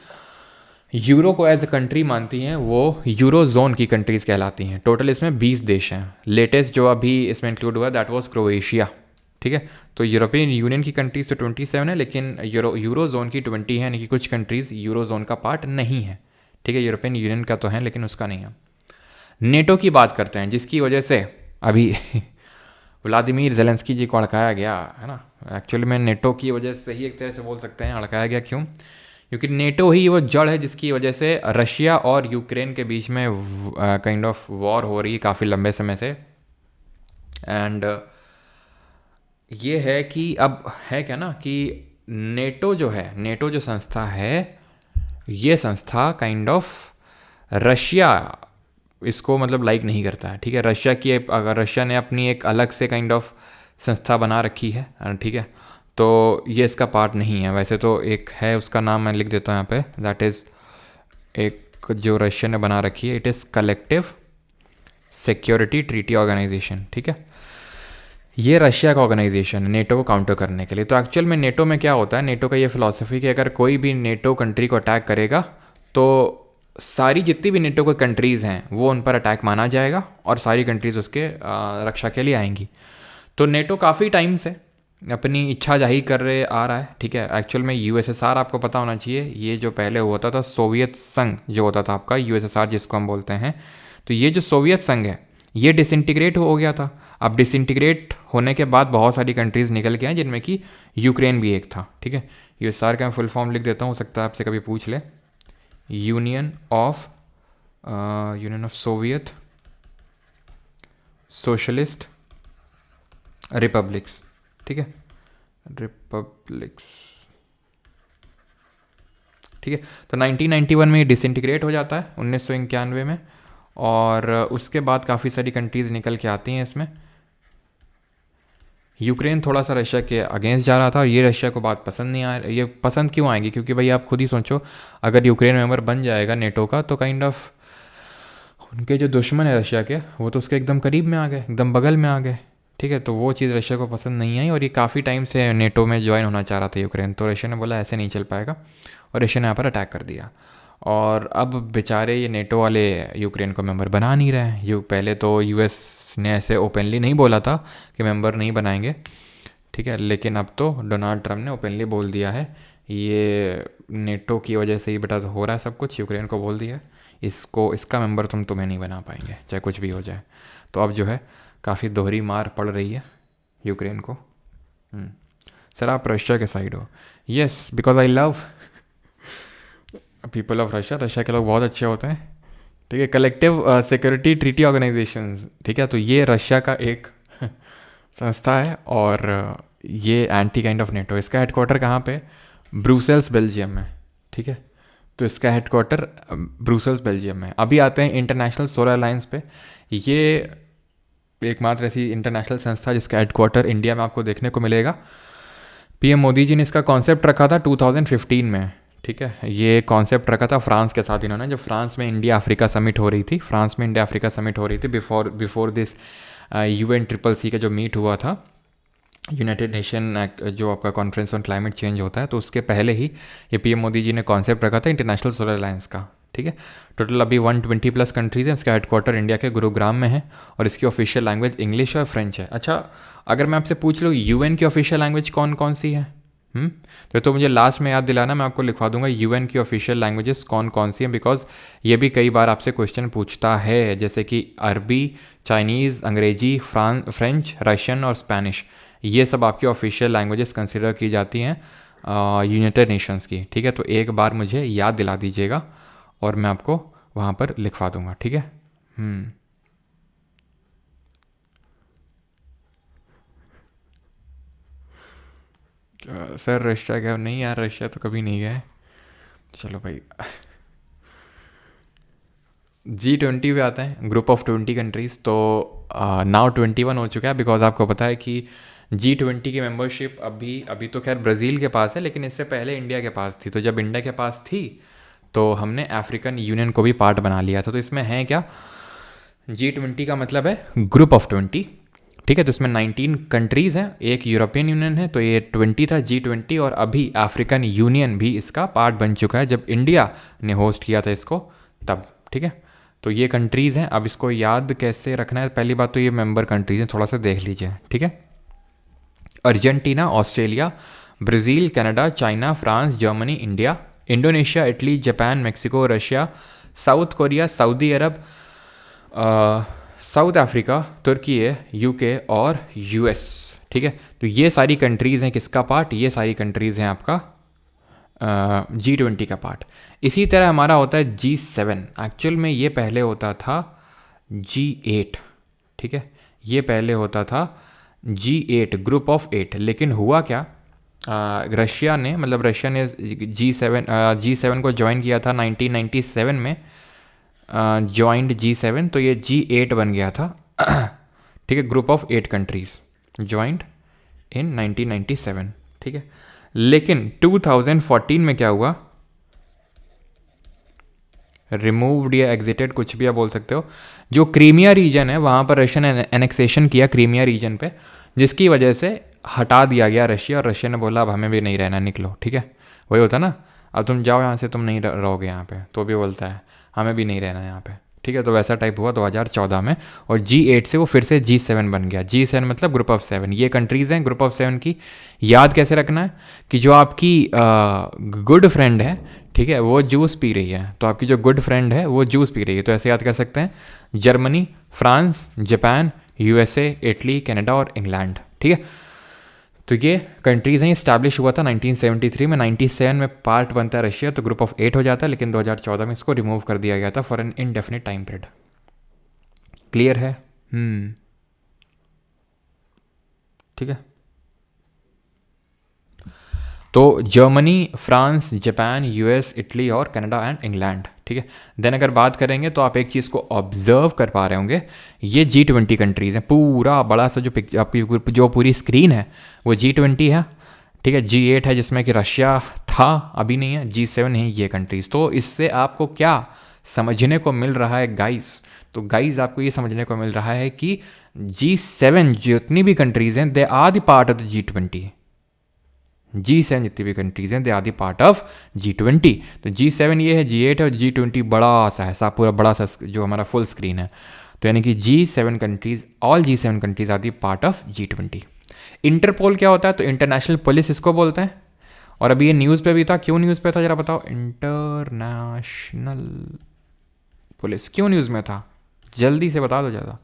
A: यूरो को एज ए कंट्री मानती हैं, वो यूरो जोन की कंट्रीज़ कहलाती हैं। टोटल इसमें 20 देश हैं। लेटेस्ट जो अभी इसमें इंक्लूड हुआ दैट वाज क्रोएशिया, ठीक है। तो यूरोपियन यूनियन की कंट्रीज़ तो 27 है, लेकिन यूरो जोन की 20 है, यानी कि कुछ कंट्रीज़ यूरो जोन का पार्ट नहीं है, ठीक है। यूरोपियन यूनियन का तो है लेकिन उसका नहीं है। नेटो की बात करते हैं, जिसकी वजह से अभी व्लादिमीर ज़ेलेंस्की जी को हड़काया गया है ना। एक्चुअली में नेटो की वजह से ही एक तरह से बोल सकते हैं हड़काया गया। क्यों? क्योंकि नेटो ही वो जड़ है जिसकी वजह से रशिया और यूक्रेन के बीच में काइंड ऑफ वॉर हो रही है काफ़ी लंबे समय से। एंड ये है कि अब है क्या ना कि नेटो जो है, नेटो जो संस्था है, ये संस्था काइंड ऑफ रशिया इसको मतलब लाइक नहीं करता है, ठीक है। रशिया की अगर रशिया ने अपनी एक अलग से काइंड ऑफ संस्था बना रखी है, ठीक है, तो ये इसका पार्ट नहीं है। वैसे तो एक है, उसका नाम मैं लिख देता हूँ यहाँ पे, दैट इज़ एक जो रशिया ने बना रखी है, it is Collective Security Treaty Organisation, ठीक है। ये रशिया का ऑर्गेनाइजेशन है नेटो को काउंटर करने के लिए। तो एक्चुअल में नेटो में क्या होता है, नेटो का ये फिलॉसफी कि अगर कोई भी नेटो कंट्री को अटैक करेगा तो सारी जितनी भी नेटो की कंट्रीज़ हैं वो उन पर अटैक माना जाएगा और सारी कंट्रीज़ उसके रक्षा के लिए आएंगी। तो नेटो काफ़ी टाइम से अपनी इच्छा जाहिर कर रहे आ रहा है, ठीक है। एक्चुअल में USSR आपको पता होना चाहिए, ये जो पहले होता था सोवियत संघ जो होता था आपका USSR जिसको हम बोलते हैं, तो ये जो सोवियत संघ है ये डिसइंटीग्रेट हो गया था। अब डिसइंटीग्रेट होने के बाद बहुत सारी कंट्रीज़ निकल के आए, जिनमें कि यूक्रेन भी एक था, ठीक है। यूएसआर का मैं फुल फॉर्म लिख देता हूँ, हो सकता है आपसे कभी पूछ ले। Union of Soviet socialist republics, ठीक है, रिपब्लिक्स, ठीक है। तो 1991 में ये डिसइंटीग्रेट हो जाता है, 1991 में, और उसके बाद काफ़ी सारी कंट्रीज़ निकल के आती हैं इसमें। यूक्रेन थोड़ा सा रशिया के अगेंस्ट जा रहा था, और ये रशिया को बात पसंद नहीं आ रही। ये पसंद क्यों आएगी? क्योंकि भाई आप खुद ही सोचो, अगर यूक्रेन मेंबर बन जाएगा नेटो का, तो काइंड ऑफ उनके जो दुश्मन है रशिया के, वो तो उसके एकदम करीब में आ गए, एकदम बगल में आ गए, ठीक है। तो वो चीज़ रशिया को पसंद नहीं आई, और ये काफ़ी टाइम से नेटो में ज्वाइन होना चाह रहा था यूक्रेन। तो रशिया ने बोला ऐसे नहीं चल पाएगा, और रशिया ने यहाँ पर अटैक कर दिया। और अब बेचारे ये नेटो वाले यूक्रेन को मेंबर बना नहीं रहे हैं। पहले तो यूएस ने ऐसे ओपनली नहीं बोला था कि मेंबर नहीं बनाएंगे, ठीक है, लेकिन अब तो डोनाल्ड ट्रम्प ने ओपनली बोल दिया है, ये नेटो की वजह से ही बेटा हो रहा है सब कुछ। यूक्रेन को बोल दिया है, इसका मेंबर तुम्हें नहीं बना पाएंगे, चाहे कुछ भी हो जाए। तो अब जो है काफ़ी दोहरी मार पड़ रही है यूक्रेन को। सर आप रशिया के साइड हो? Yes, because I love people of Russia. Russia के लोग बहुत अच्छे होते हैं, ठीक है। कलेक्टिव सिक्योरिटी ट्रीटी ऑर्गेनाइजेशन, ठीक है, तो ये रशिया का एक संस्था है, और ये एंटी काइंड ऑफ नेटो। इसका हेडक्वार्टर कहाँ पे? ब्रुसेल्स बेल्जियम में, ठीक है। तो इसका हेडक्वार्टर ब्रुसेल्स बेल्जियम में। अभी आते हैं इंटरनेशनल सोलर अलायंस पे। ये एकमात्र ऐसी इंटरनेशनल संस्था जिसका हेडक्वार्टर इंडिया में आपको देखने को मिलेगा। पीएम मोदी जी ने इसका कॉन्सेप्ट रखा था 2015 में, ठीक है। ये कॉन्सेप्ट रखा था फ्रांस के साथ इन्होंने, जब फ्रांस में इंडिया अफ्रीका समिट हो रही थी। फ्रांस में इंडिया अफ्रीका समिट हो रही थी बिफोर दिस UN CCC का जो मीट हुआ था, यूनाइटेड नेशन जो आपका कॉन्फ्रेंस ऑन क्लाइमेट चेंज होता है, तो उसके पहले ही ये पीएम मोदी जी ने कॉन्सेप्ट रखा था इंटरनेशनल सोलर अलायंस का, ठीक है। टोटल अभी 120+ कंट्रीज़ हैं। इसका हेडक्वार्टर इंडिया के गुरुग्राम में है, और इसकी ऑफिशियल लैंग्वेज इंग्लिश और फ्रेंच है। अच्छा, अगर मैं आपसे पूछ लूँ UN की ऑफिशियल लैंग्वेज कौन कौन सी है? तो मुझे लास्ट में याद दिलाना, मैं आपको लिखवा दूंगा UN की ऑफिशियल लैंग्वेजेस कौन कौन सी हैं, बिकॉज ये भी कई बार आपसे क्वेश्चन पूछता है, जैसे कि अरबी, चाइनीज़, अंग्रेजी, फ्रेंच, रशियन और स्पेनिश। ये सब आपकी ऑफिशियल लैंग्वेजेस कंसिडर की जाती हैं यूनाइटेड नेशंस की, ठीक है। तो एक बार मुझे याद दिला दीजिएगा, और मैं आपको वहाँ पर लिखवा दूंगा, ठीक है। सर रशिया गया? नहीं यार, रशिया तो कभी नहीं गए। चलो भाई, G20 पे आते हैं, ग्रुप ऑफ 20 कंट्रीज़। तो नाउ 21 हो चुका है, बिकॉज आपको पता है कि G20 की मेंबरशिप अभी तो खैर ब्राज़ील के पास है, लेकिन इससे पहले इंडिया के पास थी। तो जब इंडिया के पास थी, तो हमने अफ्रीकन यूनियन को भी पार्ट बना लिया था। तो इसमें है क्या? G20 का मतलब है ग्रुप ऑफ 20, ठीक है। तो इसमें 19 कंट्रीज़ हैं, एक यूरोपियन यूनियन है, तो ये 20 था G20, और अभी अफ्रीकन यूनियन भी इसका पार्ट बन चुका है, जब इंडिया ने होस्ट किया था इसको तब, ठीक है। तो ये कंट्रीज़ हैं। अब इसको याद कैसे रखना है? पहली बात तो ये मेंबर कंट्रीज़ हैं, थोड़ा सा देख लीजिए, ठीक है। Argentina, Australia, Brazil, Canada, China, France, Germany, India, Indonesia, Italy, Japan, Mexico, Russia, South Korea, Saudi Arabia, South Africa, तुर्की है, UK और US, ठीक है। तो ये सारी कंट्रीज़ हैं किसका पार्ट? ये सारी कंट्रीज़ हैं आपका G20 का पार्ट। इसी तरह हमारा होता है G7। एक्चुअल में ये पहले होता था G8, ठीक है। ये पहले होता था G8, ग्रुप ऑफ 8। लेकिन हुआ क्या, रशिया ने G7 को ज्वाइन किया था 1997 में, ज्वाइंड G7, तो ये G8 बन गया था, ठीक है। Group of 8 countries joined in 1997, ठीक है। लेकिन 2014 में क्या हुआ? रिमूव्ड या एग्जिटेड, कुछ भी आप बोल सकते हो। जो क्रीमिया रीजन है, वहाँ पर रशिया ने एनेक्सेशन किया क्रीमिया रीजन पे, जिसकी वजह से हटा दिया गया रशिया, और रशिया ने बोला अब हमें भी नहीं रहना, निकलो, ठीक है। वही होता ना, अब तुम जाओ यहाँ से, तुम नहीं रहोगे यहाँ पे, तो भी बोलता है हमें भी नहीं रहना यहाँ पे, ठीक है। तो वैसा टाइप हुआ 2014 में, और G8 से वो फिर से G7 बन गया। G7 मतलब ग्रुप ऑफ 7। ये कंट्रीज़ हैं ग्रुप ऑफ 7 की। याद कैसे रखना है कि जो आपकी गुड फ्रेंड है, ठीक है, वो जूस पी रही है, तो आपकी जो गुड फ्रेंड है वो जूस पी रही है, तो ऐसे याद कर सकते हैं, Germany, France, Japan, USA, Italy, Canada और इंग्लैंड, ठीक है। तो ये कंट्रीज़ हैं, इस्टेब्लिश हुआ था 1973 में। 97 में पार्ट बनता है रशिया, तो ग्रुप ऑफ 8 हो जाता है, लेकिन 2014 में इसको रिमूव कर दिया गया था for an indefinite time period. Clear है? ठीक है। तो Germany, France, Japan, US, Italy और कनाडा एंड इंग्लैंड। ठीक है। देन अगर बात करेंगे तो आप एक चीज़ को ऑब्जर्व कर पा रहे होंगे, ये G20 कंट्रीज़ हैं। पूरा बड़ा सा जो पिक्चर आपकी जो पूरी स्क्रीन है वो G20 है। ठीक है। G8 है जिसमें कि रशिया था, अभी नहीं है। G7 है ये कंट्रीज़। तो इससे आपको क्या समझने को मिल रहा है गाइस? तो गाइस आपको ये समझने को मिल रहा है कि G7 जितनी भी कंट्रीज़ हैं they are the part of the G20। G7 जितनी भी कंट्रीज हैं they are the part of G20। तो G7 ये है, G8 है और G20 बड़ा सा है, सा पूरा बड़ा सा जो हमारा फुल स्क्रीन है। तो यानी कि G7 countries, all G7 countries are the part of G20। Interpol क्या होता है? तो इंटरनेशनल पुलिस इसको बोलते हैं। और अभी ये न्यूज़ पे भी था, क्यों न्यूज़ पे था जरा बताओ? इंटरनेशनल पुलिस क्यों न्यूज़ में था, जल्दी से बता दो ज़्यादा।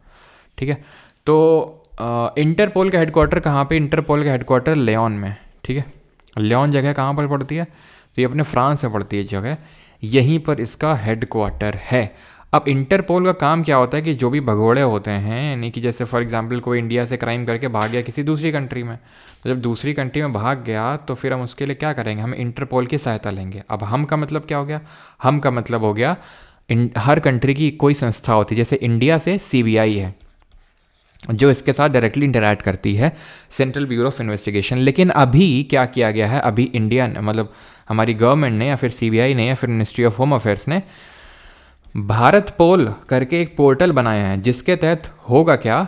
A: ठीक है। तो इंटरपोल का हेडक्वार्टर कहाँ पे? इंटरपोल का हेडक्वार्टर लियोन में। ठीक है। लियोन जगह कहाँ पर पड़ती है? तो ये अपने फ्रांस में पड़ती है जगह, यहीं पर इसका हेडक्वार्टर है। अब इंटरपोल का काम क्या होता है कि जो भी भगोड़े होते हैं, यानी कि जैसे फॉर एग्जांपल कोई इंडिया से क्राइम करके भाग गया किसी दूसरी कंट्री में, तो जब दूसरी कंट्री में भाग गया तो फिर हम उसके लिए क्या करेंगे? हम इंटरपोल की सहायता लेंगे। अब हम का मतलब क्या हो गया? हम का मतलब हो गया हर कंट्री की कोई संस्था होती है, जैसे इंडिया से CBI है जो इसके साथ डायरेक्टली इंटरैक्ट करती है, सेंट्रल ब्यूरो ऑफ इन्वेस्टिगेशन। लेकिन अभी क्या किया गया है? अभी इंडिया मतलब हमारी गवर्नमेंट ने या फिर CBI ने या फिर मिनिस्ट्री ऑफ होम अफेयर्स ने भारत पोल करके एक पोर्टल बनाया है, जिसके तहत होगा क्या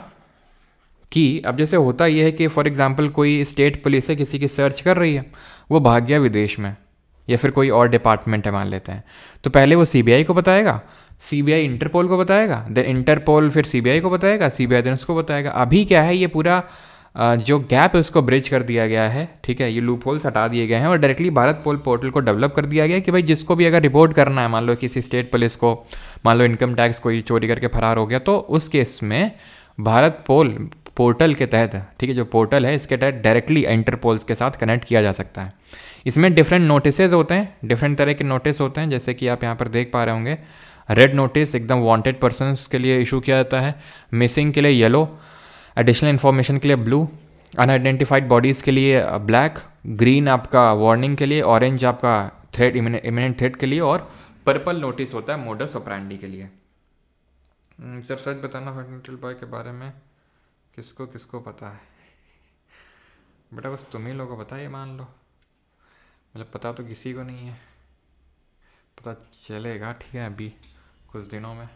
A: कि अब जैसे होता यह है कि फॉर एग्जांपल कोई स्टेट पुलिस है किसी की सर्च कर रही है, वो भाग गया विदेश में या फिर कोई और डिपार्टमेंट है मान लेते हैं, तो पहले वो CBI को बताएगा, CBI इंटरपोल को बताएगा, देन इंटरपोल फिर CBI को बताएगा, CBI देन उसको बताएगा। अभी क्या है, ये पूरा जो गैप है उसको ब्रिज कर दिया गया है। ठीक है। ये लूप होल्स हटा दिए गए हैं और डायरेक्टली भारत पोल पोर्टल को डेवलप कर दिया गया है कि भाई जिसको भी अगर रिपोर्ट करना है, मान लो किसी स्टेट पुलिस को, मान लो इनकम टैक्स कोई चोरी करके फरार हो गया, तो उस केस में भारत पोल पोर्टल के तहत, ठीक है, जो पोर्टल है इसके तहत डायरेक्टली इंटरपोल्स के साथ कनेक्ट किया जा सकता है। इसमें डिफरेंट नोटिसेज होते हैं, डिफरेंट तरह के नोटिस होते हैं, जैसे कि आप यहाँ पर देख पा रहे होंगे। रेड नोटिस एकदम वांटेड पर्सन्स के लिए इशू किया जाता है, मिसिंग के लिए येलो, एडिशनल इन्फॉर्मेशन के लिए ब्लू, अनआइडेंटिफाइड बॉडीज़ के लिए ब्लैक, ग्रीन आपका वार्निंग के लिए, ऑरेंज आपका थ्रेट, इमिनेंट थ्रेट के लिए, और पर्पल नोटिस होता है मोडस ऑपरेंडी के लिए। सर सच बताना फंडामेंटल बॉय के बारे में किसको किसको पता है? बेटा बस तुम ही लोगों को पता है, ये मान लो, मतलब पता तो किसी को नहीं है, पता चलेगा। ठीक है, अभी कुछ दिनों में,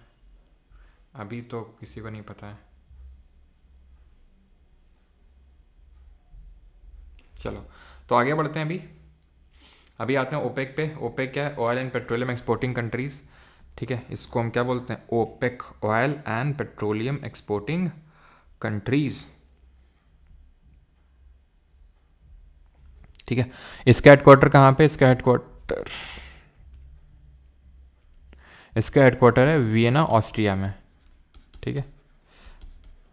A: अभी तो किसी को नहीं पता है। चलो तो आगे बढ़ते हैं। अभी आते हैं ओपेक पे। ओपेक क्या है? Oil and Petroleum Exporting Countries. ठीक है, इसको हम क्या बोलते हैं? OPEC, Oil and Petroleum Exporting Countries. ठीक है, इसका हेडक्वार्टर कहाँ पे? इसका हेडक्वार्टर है वियना, ऑस्ट्रिया में। ठीक है,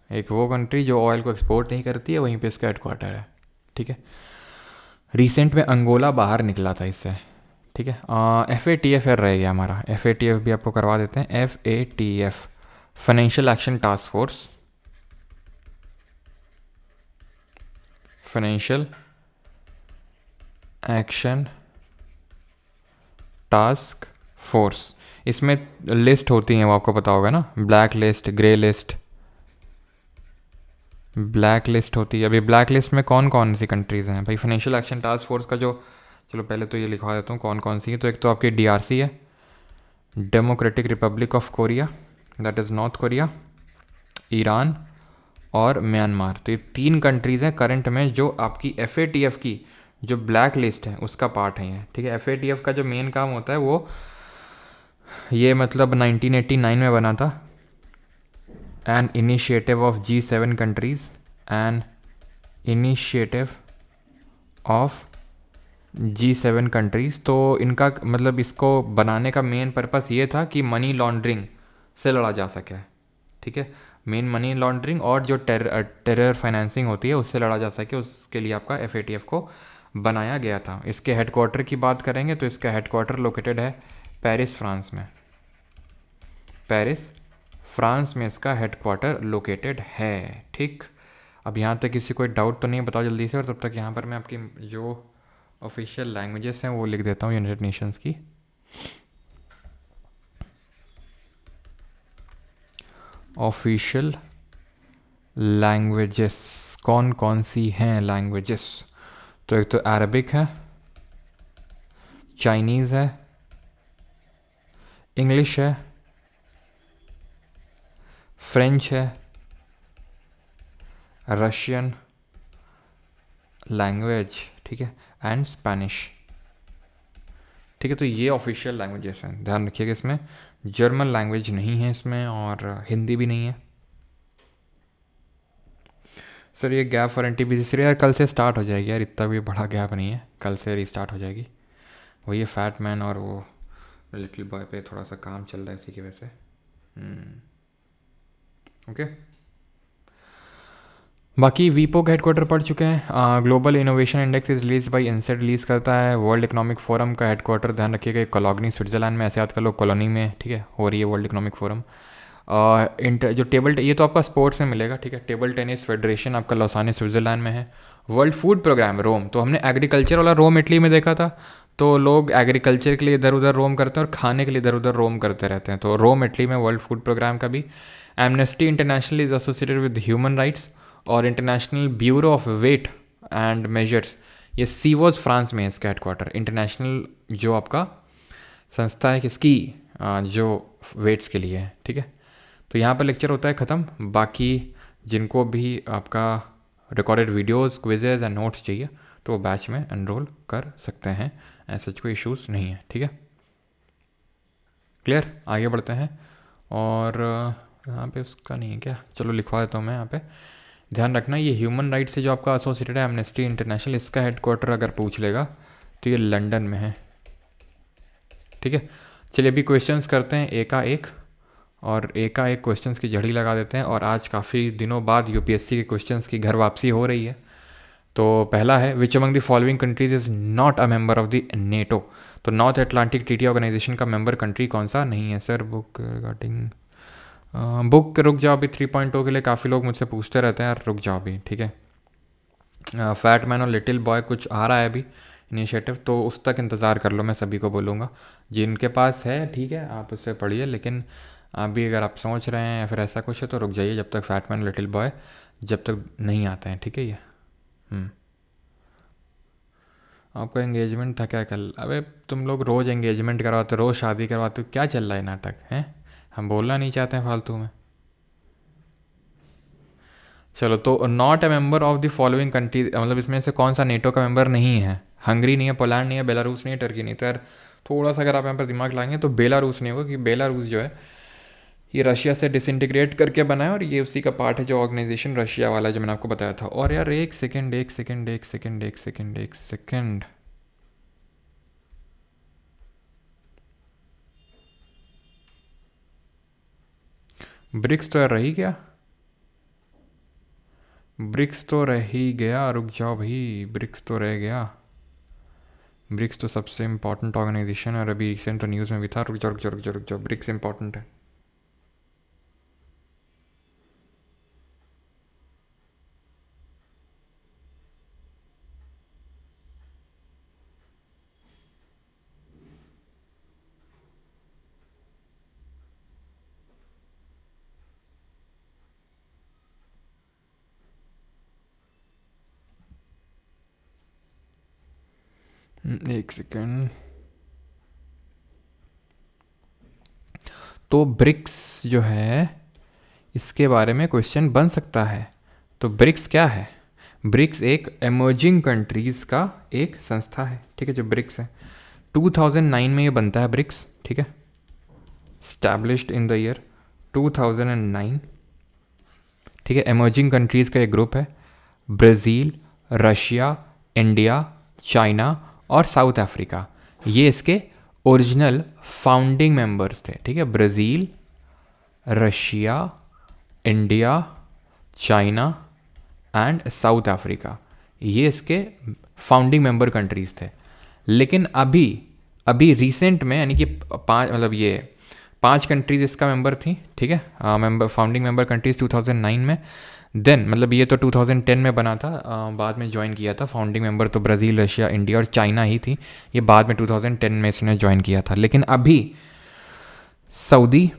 A: एक वो कंट्री जो ऑयल को एक्सपोर्ट नहीं करती है, वहीं पे इसका हेडक्वार्टर है। ठीक है, रिसेंट में अंगोला बाहर निकला था इससे। ठीक है, FATF रह गया हमारा। FATF भी आपको करवा देते हैं। FATF, financial action task force, financial action task force. इसमें लिस्ट होती हैं, वो आपको पता होगा ना, black list, grey list, black list होती है। अभी ब्लैक लिस्ट में कौन कौन सी कंट्रीज़ हैं भाई? फाइनेंशियल एक्शन टास्क फोर्स का जो, चलो पहले तो ये लिखवा देता हूँ कौन कौन सी है। तो एक तो आपकी DRC है, democratic Republic of Korea, that is north Korea, Iran और म्यांमार। तो ये 3 कंट्रीज़ हैं करंट में जो आपकी FATF की जो ब्लैक लिस्ट है उसका पार्ट है ये। ठीक है, FATF का जो मेन काम होता है वो ये मतलब 1989 में बना था, an initiative of G7 countries, an initiative of G7 countries. तो इनका मतलब इसको बनाने का मेन पर्पस ये था कि मनी लॉन्ड्रिंग से लड़ा जा सके। ठीक ठीक है। मेन मनी लॉन्ड्रिंग और जो टेरर फाइनेंसिंग होती है उससे लड़ा जा सके, उसके लिए आपका FATF को बनाया गया था। इसके हेडक्वार्टर की बात करेंगे तो इसका हेडक्वार्टर लोकेटेड है पेरिस, फ्रांस में। पेरिस, फ्रांस में इसका हेडक्वार्टर लोकेटेड है, ठीक। अब यहाँ तक किसी कोई डाउट तो नहीं, बताओ जल्दी से। और तब तक यहाँ पर मैं आपकी जो ऑफिशियल लैंग्वेजेस हैं वो लिख देता हूँ यूनाइटेड नेशंस की। ऑफिशियल लैंग्वेजेस कौन कौन सी हैं लैंग्वेजेस? तो एक तो अरबिक है, चाइनीज़ है, इंग्लिश है, फ्रेंच है, रशियन लैंग्वेज, ठीक है, एंड स्पेनिश, ठीक है। तो ये ऑफिशियल लैंग्वेजेस हैं, ध्यान रखिएगा। इसमें जर्मन लैंग्वेज नहीं है इसमें, और हिंदी भी नहीं है। सर ये गैप फॉर NTPC यार कल से स्टार्ट हो जाएगी यार, इतना भी बड़ा गैप नहीं है, कल से रीस्टार्ट हो जाएगी। वही फैट मैन और वो लिटिल बॉय पे थोड़ा सा काम चल रहा है इसी की वजह से। ओके, बाकी वीपो का हेडक्वार्टर पढ़ चुके हैं। Global Innovation Index is release by INSEAD release करता है। वर्ल्ड इकोनॉमिक फोरम का हेडक्वार्टर ध्यान रखिएगा कोलोनी स्विट्जरलैंड में, ऐसे याद कर लो कॉलोनी में, ठीक है, हो रही है वर्ल्ड इकोनॉमिक फोरम। जो टेबल, ये तो आपका स्पोर्ट्स में मिलेगा, ठीक है। टेबल टेनिस फेडरेशन आपका लॉसाने स्विट्जरलैंड में है। वर्ल्ड फूड प्रोग्राम रोम, तो हमने एग्रीकल्चर वाला रोम इटली में देखा था, तो लोग एग्रीकल्चर के लिए इधर उधर रोम करते हैं और खाने के लिए इधर उधर रोम करते रहते हैं, तो रोम इटली में वर्ल्ड फूड प्रोग्राम का भी। Amnesty International is associated with human rights, और international bureau of weight and measures, ये सीवोज फ्रांस में है इसका हेडक्वार्टर। इंटरनेशनल जो आपका संस्था है किसकी, जो वेट्स के लिए है, ठीक है। तो यहाँ पर लेक्चर होता है ख़त्म। बाकी जिनको भी आपका recorded videos, quizzes and notes चाहिए तो वो बैच में एनरोल कर सकते हैं, ऐसा कोई इश्यूज़ नहीं है, ठीक है। क्लियर, आगे बढ़ते हैं। और यहाँ पे उसका नहीं है क्या, चलो लिखवा देता हूँ मैं यहाँ पे। ध्यान रखना ये ह्यूमन राइट्स से जो आपका एसोसिएटेड है एमनेस्टी इंटरनेशनल, इसका हेडक्वार्टर अगर पूछ लेगा तो ये लंदन में है, ठीक है। चलिए अभी क्वेश्चंस करते हैं एक एक, और एक क्वेश्चंस की झड़ी लगा देते हैं। और आज काफ़ी दिनों बाद UPSC के क्वेश्चंस की घर वापसी हो रही है। तो पहला है, which among the following countries is not a member of the NATO? तो नॉर्थ अटलांटिक ट्रीटी ऑर्गेनाइजेशन का मेंबर कंट्री कौन सा नहीं है सर? बुक रिगार्डिंग बुक, रुक जाओ अभी 3.0 के लिए काफ़ी लोग मुझसे पूछते रहते हैं यार, रुक जाओ अभी, ठीक है। फैट मैन और लिटिल बॉय कुछ आ रहा है अभी इनिशिएटिव, तो उस तक इंतज़ार कर लो, मैं सभी को बोलूँगा जिनके पास है, ठीक है, आप उससे पढ़िए। लेकिन अभी अगर आप सोच रहे हैं या फिर ऐसा कुछ है तो रुक जाइए जब तक फैट मैन लिटिल बॉय जब तक नहीं आते हैं, ठीक है। ये आपका एंगेजमेंट था क्या कल? अबे तुम लोग रोज़ एंगेजमेंट करवाते हो, रोज़ शादी करवाते हो, क्या चल रहा है नाटक है? हम बोलना नहीं चाहते हैं फालतू में। चलो, तो not a member of the following country, मतलब इसमें से कौन सा नेटो का मेंबर नहीं है? हंगरी नहीं है, पोलैंड नहीं है, बेलारूस नहीं है, टर्की नहीं। तो यार थोड़ा सा अगर आप यहाँ पर दिमाग लाएंगे तो बेलारूस नहीं होगा, क्योंकि बेलारूस जो है ये रशिया से डिसइंटीग्रेट करके बना है, और ये उसी का पार्ट है जो ऑर्गेनाइजेशन रशिया वाला जो मैंने आपको बताया था। और यार एक सेकेंड, ब्रिक्स तो यार रही क्या? ब्रिक्स तो रह ही गया, रुक जाओ भाई, ब्रिक्स तो रह गया। ब्रिक्स तो सबसे इम्पॉर्टेंट ऑर्गेनाइजेशन है, और अभी रिसेंट तो न्यूज़ में भी था। रुक जाओ, ब्रिक्स इम्पॉर्टेंट है। एक सेकेंड। तो ब्रिक्स जो है इसके बारे में क्वेश्चन बन सकता है। तो ब्रिक्स क्या है? ब्रिक्स एक एमर्जिंग कंट्रीज़ का एक संस्था है, ठीक है, जो ब्रिक्स है। 2009 में ये बनता है ब्रिक्स, ठीक है, स्टैब्लिश्ड इन द ईयर 2009, ठीक है। एमर्जिंग कंट्रीज़ का एक ग्रुप है, ब्राज़ील, रशिया, इंडिया, चाइना और साउथ अफ्रीका, ये इसके ओरिजिनल फाउंडिंग मेंबर्स थे, ठीक है। Brazil, Russia, India, China and south Africa, ये इसके फाउंडिंग मेंबर कंट्रीज़ थे। लेकिन अभी अभी रिसेंट में, यानी कि पाँच, मतलब ये 5 कंट्रीज़ इसका मेंबर थी, ठीक है, मेंबर फाउंडिंग मेंबर कंट्रीज़ 2009 में। देन मतलब ये तो 2010 में बना था, बाद में ज्वाइन किया था। फाउंडिंग मेंबर तो ब्राज़ील, रशिया, इंडिया और चाइना ही थी। ये बाद में 2010 में इसने ज्वाइन किया था। लेकिन अभी Saudi,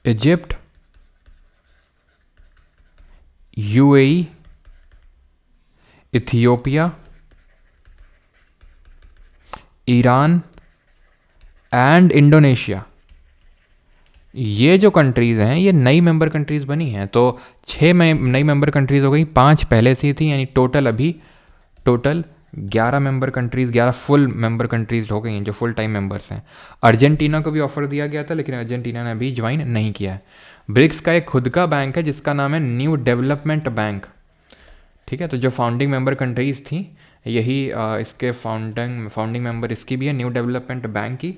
A: Egypt, UAE, Ethiopia, Iran and Indonesia, ये जो कंट्रीज़ हैं ये नई मेंबर कंट्रीज़ बनी हैं। तो 6 नई मेंबर कंट्रीज़ हो गई, 5 पहले से ही थी, यानी total 11 member countries, 11 full member countries हो गई हैं जो फुल टाइम मेंबर्स हैं। अर्जेंटीना को भी ऑफर दिया गया था, लेकिन अर्जेंटीना ने अभी ज्वाइन नहीं किया है। ब्रिक्स का एक खुद का बैंक है जिसका नाम है न्यू डेवलपमेंट बैंक, ठीक है। तो जो फाउंडिंग मेंबर कंट्रीज़ थी, यही इसके फाउंडिंग मेंबर इसकी भी है, न्यू डेवलपमेंट बैंक की।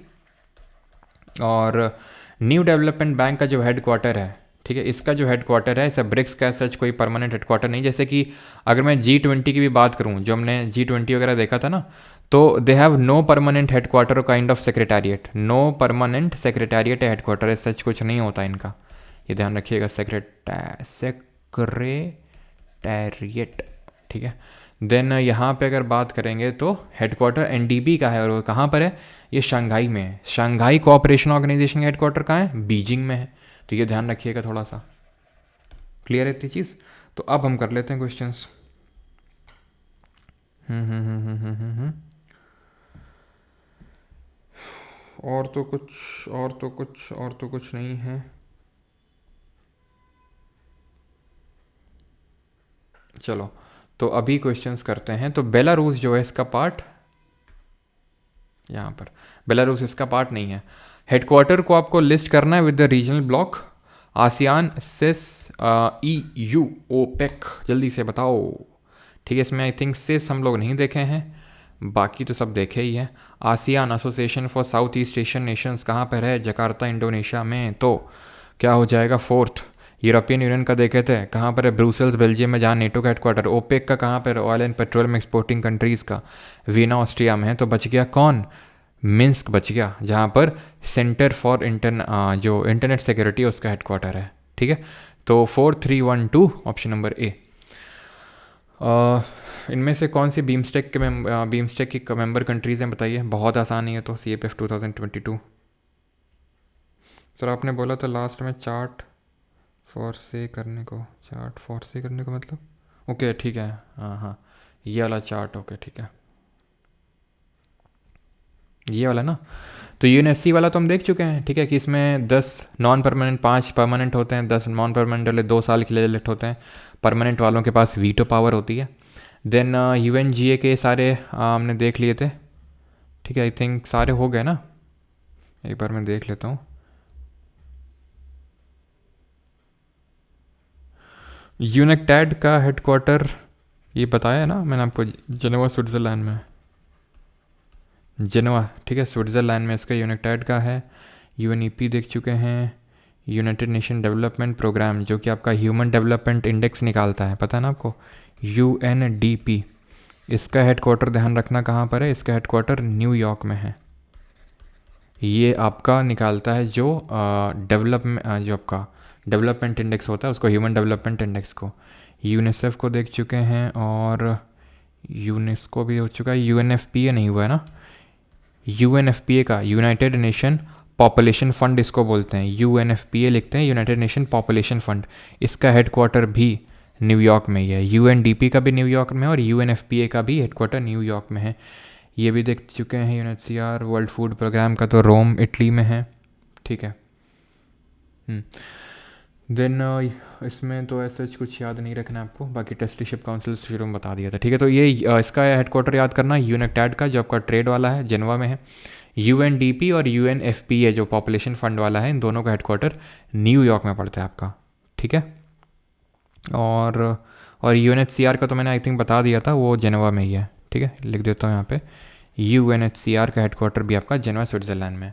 A: और न्यू डेवलपमेंट बैंक का जो हेड क्वार्टर है, ठीक है, इसका जो हेड क्वार्टर है, ऐसा ब्रिक्स का सच कोई परमानेंट हेड क्वार्टर नहीं। जैसे कि अगर मैं G20 की भी बात करूं, जो हमने G20 वगैरह देखा था ना, तो they have no permanent headquarter, kind of secretariat, no permanent secretariat headquarter, such कुछ नहीं होता इनका, ये ध्यान रखिएगा। सेक्रेटेरिएट, ठीक है। देन यहाँ पे अगर बात करेंगे तो हेडक्वार्टर NDB का है, और वो कहाँ पर है, ये शंघाई में है। शंघाई कोऑपरेशन ऑर्गेनाइजेशन का हेडक्वार्टर कहाँ है, बीजिंग में है। तो ये ध्यान रखिएगा थोड़ा सा, क्लियर है इतनी चीज़। तो अब हम कर लेते हैं क्वेश्चंस। और तो कुछ नहीं है। चलो तो अभी क्वेश्चंस करते हैं। तो बेलारूस जो है इसका पार्ट, यहाँ पर बेलारूस इसका पार्ट नहीं है। हेडक्वार्टर को आपको लिस्ट करना है with the regional bloc, ASEAN, CIS, EU, OPEC, जल्दी से बताओ, ठीक है। इसमें आई थिंक सिस हम लोग नहीं देखे हैं, बाकी तो सब देखे ही है। ASEAN, association for south east Asian Nations, कहाँ पर है, जकार्ता, इंडोनेशिया में। तो क्या हो जाएगा 4th। यूरोपियन यूनियन का देखे थे, कहाँ पर है, ब्रुसेल्स, बेल्जियम में, जहाँ नेटो का हेडक्वार्टर। ओपेक का कहाँ पर, oil and Petroleum Exporting countries का, वीना, ऑस्ट्रिया में है। तो बच गया कौन, मिन्स्क बच गया, जहाँ पर सेंटर फॉर जो इंटरनेट सिक्योरिटी है उसका हेडक्वार्टर है, ठीक है। तो 4312 ऑप्शन नंबर ए। इनमें से कौन सी बीमस्टेक की मेंबर कंट्रीज़ हैं बताइए, बहुत आसान है तो CFF 2022। सर आपने बोला था लास्ट में चार्ट फॉर से करने को मतलब, ओके ठीक है, हाँ ये वाला चार्ट, ओके ठीक है, ये वाला ना। तो UNSC वाला तो हम देख चुके हैं, ठीक है, कि इसमें 10 नॉन परमानेंट, 5 परमानेंट होते हैं, 10 नॉन परमानेंट वाले 2 साल के लिए इलेक्ट होते हैं। परमानेंट वालों के पास वीटो पावर होती है। देन UNGA के सारे हमने देख लिए थे, ठीक है, आई थिंक सारे हो गए ना, एक बार मैं देख लेता हूँ। यूनेक्टैड का हेडक्वार्टर ये बताया है ना मैंने आपको, जेनेवा स्विट्ज़रलैंड में, जेनेवा, ठीक है, स्विट्ज़रलैंड में इसका यूनेक्टैड का है। UNEP देख चुके हैं, यूनाइटेड नेशन डेवलपमेंट प्रोग्राम, जो कि आपका ह्यूमन डेवलपमेंट इंडेक्स निकालता है, पता है ना आपको, UNDP। इसका हेडक्वार्टर ध्यान रखना कहाँ पर है, इसका हेडक्वार्टर न्यूयॉर्क में है। ये आपका निकालता है जो जो आपका डेवलपमेंट इंडेक्स होता है उसको, ह्यूमन डेवलपमेंट इंडेक्स को। यूनिसेफ को देख चुके हैं, और यूनेस्को भी हो चुका है। UNFPA नहीं हुआ है ना, UNFPA का यूनाइटेड नेशन पॉपुलेशन फ़ंड इसको बोलते हैं, UNFPA लिखते हैं, यूनाइटेड नेशन पॉपुलेशन फ़ंड। इसका हेडक्वार्टर भी न्यूयॉर्क में ही है। UNDP का भी न्यूयॉर्क में है, और UNFPA का भी हेडक्वार्टर न्यूयॉर्क में है। ये भी देख चुके हैं। UNHCR वर्ल्ड फूड प्रोग्राम का तो रोम, इटली में है, ठीक है। देन इसमें तो ऐसा कुछ याद नहीं रखना आपको, बाकी ट्रस्टीशिप काउंसिल शुरू में बता दिया था, ठीक है। तो ये इसका हेडक्वार्टर याद करना, यूनेक्टैड का जो आपका ट्रेड वाला है जेनेवा में है। UNDP और UNFPA जो पॉपुलेशन फ़ंड वाला है, इन दोनों का हेडक्वार्टर न्यूयॉर्क में पड़ता है आपका, ठीक है। और UNHCR का तो मैंने आई थिंक बता दिया था, वो जेनेवा में ही है, ठीक है, लिख देता हूँ यहाँ पे। UNHCR का हेडक्वार्टर भी आपका जेनेवा स्विट्ज़रलैंड में।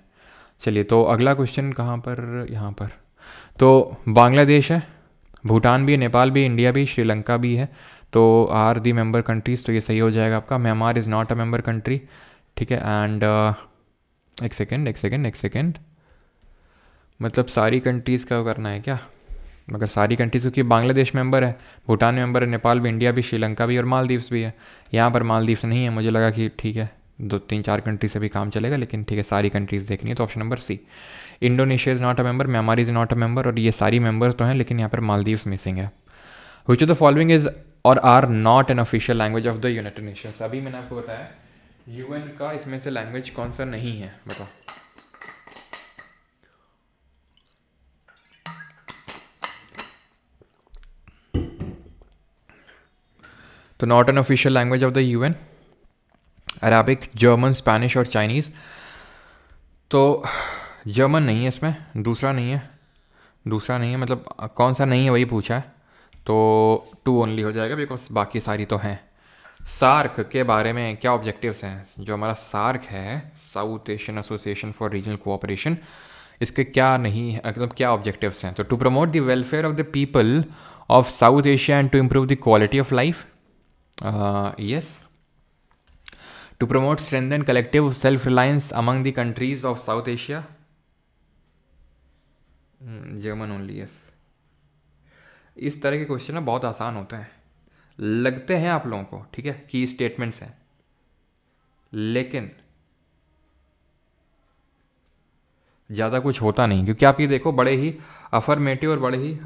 A: चलिए तो अगला क्वेश्चन कहाँ पर, यहाँ पर। तो बांग्लादेश है, भूटान भी है, नेपाल भी, इंडिया भी, श्रीलंका भी है। तो आर दी मेंबर कंट्रीज़, तो ये सही हो जाएगा आपका। Myanmar is not a member country, ठीक है। एंड एक सेकेंड, मतलब सारी कंट्रीज़ का करना है क्या? मगर सारी कंट्रीज़, क्योंकि बांग्लादेश मेंबर है, भूटान मेंबर है, नेपाल भी, इंडिया भी, श्रीलंका भी और मालदीव्स भी है। यहाँ पर मालदीव्स नहीं है, मुझे लगा कि ठीक है 2-3-4 कंट्री से भी काम चलेगा, लेकिन ठीक है सारी कंट्रीज़ देखनी है, तो option number C. Indonesia is not a member, Myanmar is not a member, और ये सारी मेंबर्स तो हैं, लेकिन यहाँ पर मालदीव्स मिसिंग है। Which of the following is और are not an official language of the United Nations. अभी मैंने आपको बताया यूएन का इसमें से लैंग्वेज कौन सा नहीं है, बताओ। तो not an official language of the UN, Arabic, German, Spanish और चाइनीज़। तो जर्मन नहीं है इसमें, दूसरा नहीं है, मतलब कौन सा नहीं है वही पूछा है, तो 2 ओनली हो जाएगा, बिकॉज बाकी सारी तो हैं। सार्क के बारे में क्या ऑब्जेक्टिव्स हैं? जो हमारा सार्क है, South Asian Association for regional Cooperation, इसके क्या नहीं है, मतलब क्या ऑब्जेक्टिव्स हैं? तो to promote the welfare of the people of South Asia and to improve the quality of life, yes. To promote strength and collective self reliance among the countries of South Asia, German only, yes. इस तरह के question ना बहुत आसान होते हैं, लगते हैं आप लोगों को, ठीक है, की स्टेटमेंट्स हैं, लेकिन ज़्यादा कुछ होता नहीं, क्योंकि आप ये देखो बड़े ही अफर्मेटिव और बड़े ही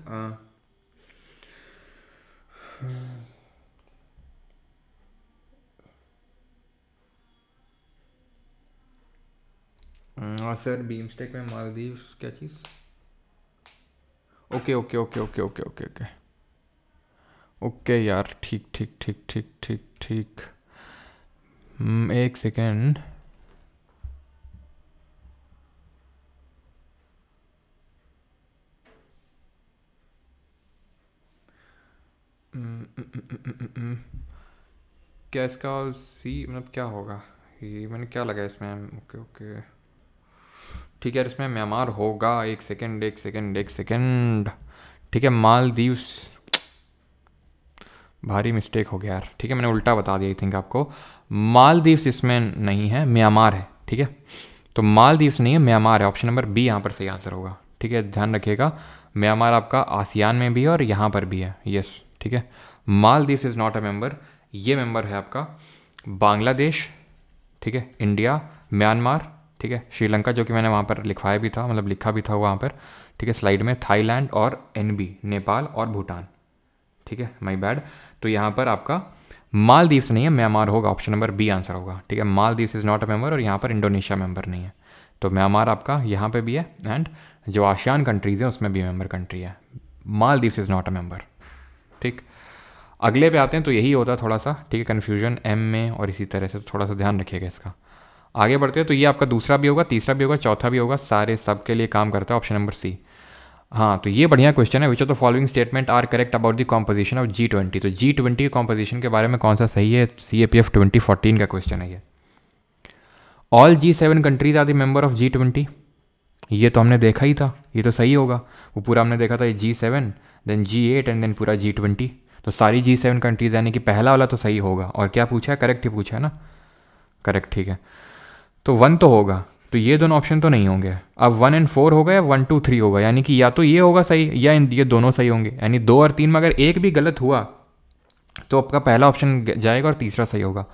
A: सर बीमस्टेक में मालदीव्स क्या चीज़? ओके यार, ठीक। एक सेकेंड, क्या इसका सी मतलब क्या होगा? ये मैंने क्या लगा इसमें? ओके ठीक है यार, इसमें म्यांमार होगा। एक सेकेंड, ठीक है। मालदीव्स, भारी मिस्टेक हो गया यार, ठीक है, मैंने उल्टा बता दिया आई थिंक आपको। मालदीव्स इसमें नहीं है, म्यांमार है, ठीक है। तो मालदीव्स नहीं है, म्यांमार है। ऑप्शन नंबर बी यहाँ पर सही आंसर होगा, ठीक है, ध्यान रखिएगा। म्यांमार आपका आसियान में भी है और यहाँ पर भी है, यस, ठीक है। Maldives is not a member. ये मेंबर है आपका बांग्लादेश, ठीक है, इंडिया, म्यांमार, ठीक है, श्रीलंका, जो कि मैंने वहाँ पर लिखवाया भी था, मतलब लिखा भी था वहाँ पर, ठीक है, स्लाइड में, थाईलैंड और एनबी, नेपाल और भूटान, ठीक है, माय बैड। तो यहाँ पर आपका मालदीव्स नहीं है, म्यांमार होगा, ऑप्शन नंबर बी आंसर होगा, ठीक है। Maldives is not a member, और यहाँ पर इंडोनेशिया मेंबर नहीं है। तो म्यांमार आपका यहाँ पे भी है, एंड जो आसियान कंट्रीज़ हैं उसमें भी मेंबर कंट्री है। Maldives is not a member, ठीक। अगले पे आते हैं, तो यही होता है थोड़ा सा, ठीक है, कन्फ्यूजन एम में, और इसी तरह से, तो थोड़ा सा ध्यान रखिएगा इसका। आगे बढ़ते हैं, तो ये आपका दूसरा भी होगा, तीसरा भी होगा, चौथा भी होगा, सारे सब के लिए काम करता है ऑप्शन नंबर सी। हाँ, तो ये बढ़िया क्वेश्चन है। Which of the following statement are correct about the composition of G20। तो G20 के कॉम्पोजिशन के बारे में कौन सा सही है? CAPF 2014 का क्वेश्चन है ये। All G7 countries are the member of G20, ये तो हमने देखा ही था, ये तो सही होगा। वो पूरा हमने देखा था, ये G7, then G8 and then पूरा G20। तो सारी G7 कंट्रीज, यानी कि पहला वाला तो सही होगा। और क्या पूछा है? करेक्ट ही पूछा है ना, करेक्ट, ठीक है। तो 1 तो होगा, तो ये दोनों ऑप्शन तो नहीं होंगे। अब 1 and 4 होगा या 1 2 3 होगा, यानी कि या तो ये होगा सही या ये दोनों सही होंगे। यानी 2 और 3 में अगर एक भी गलत हुआ तो आपका पहला ऑप्शन जाएगा और तीसरा सही होगा।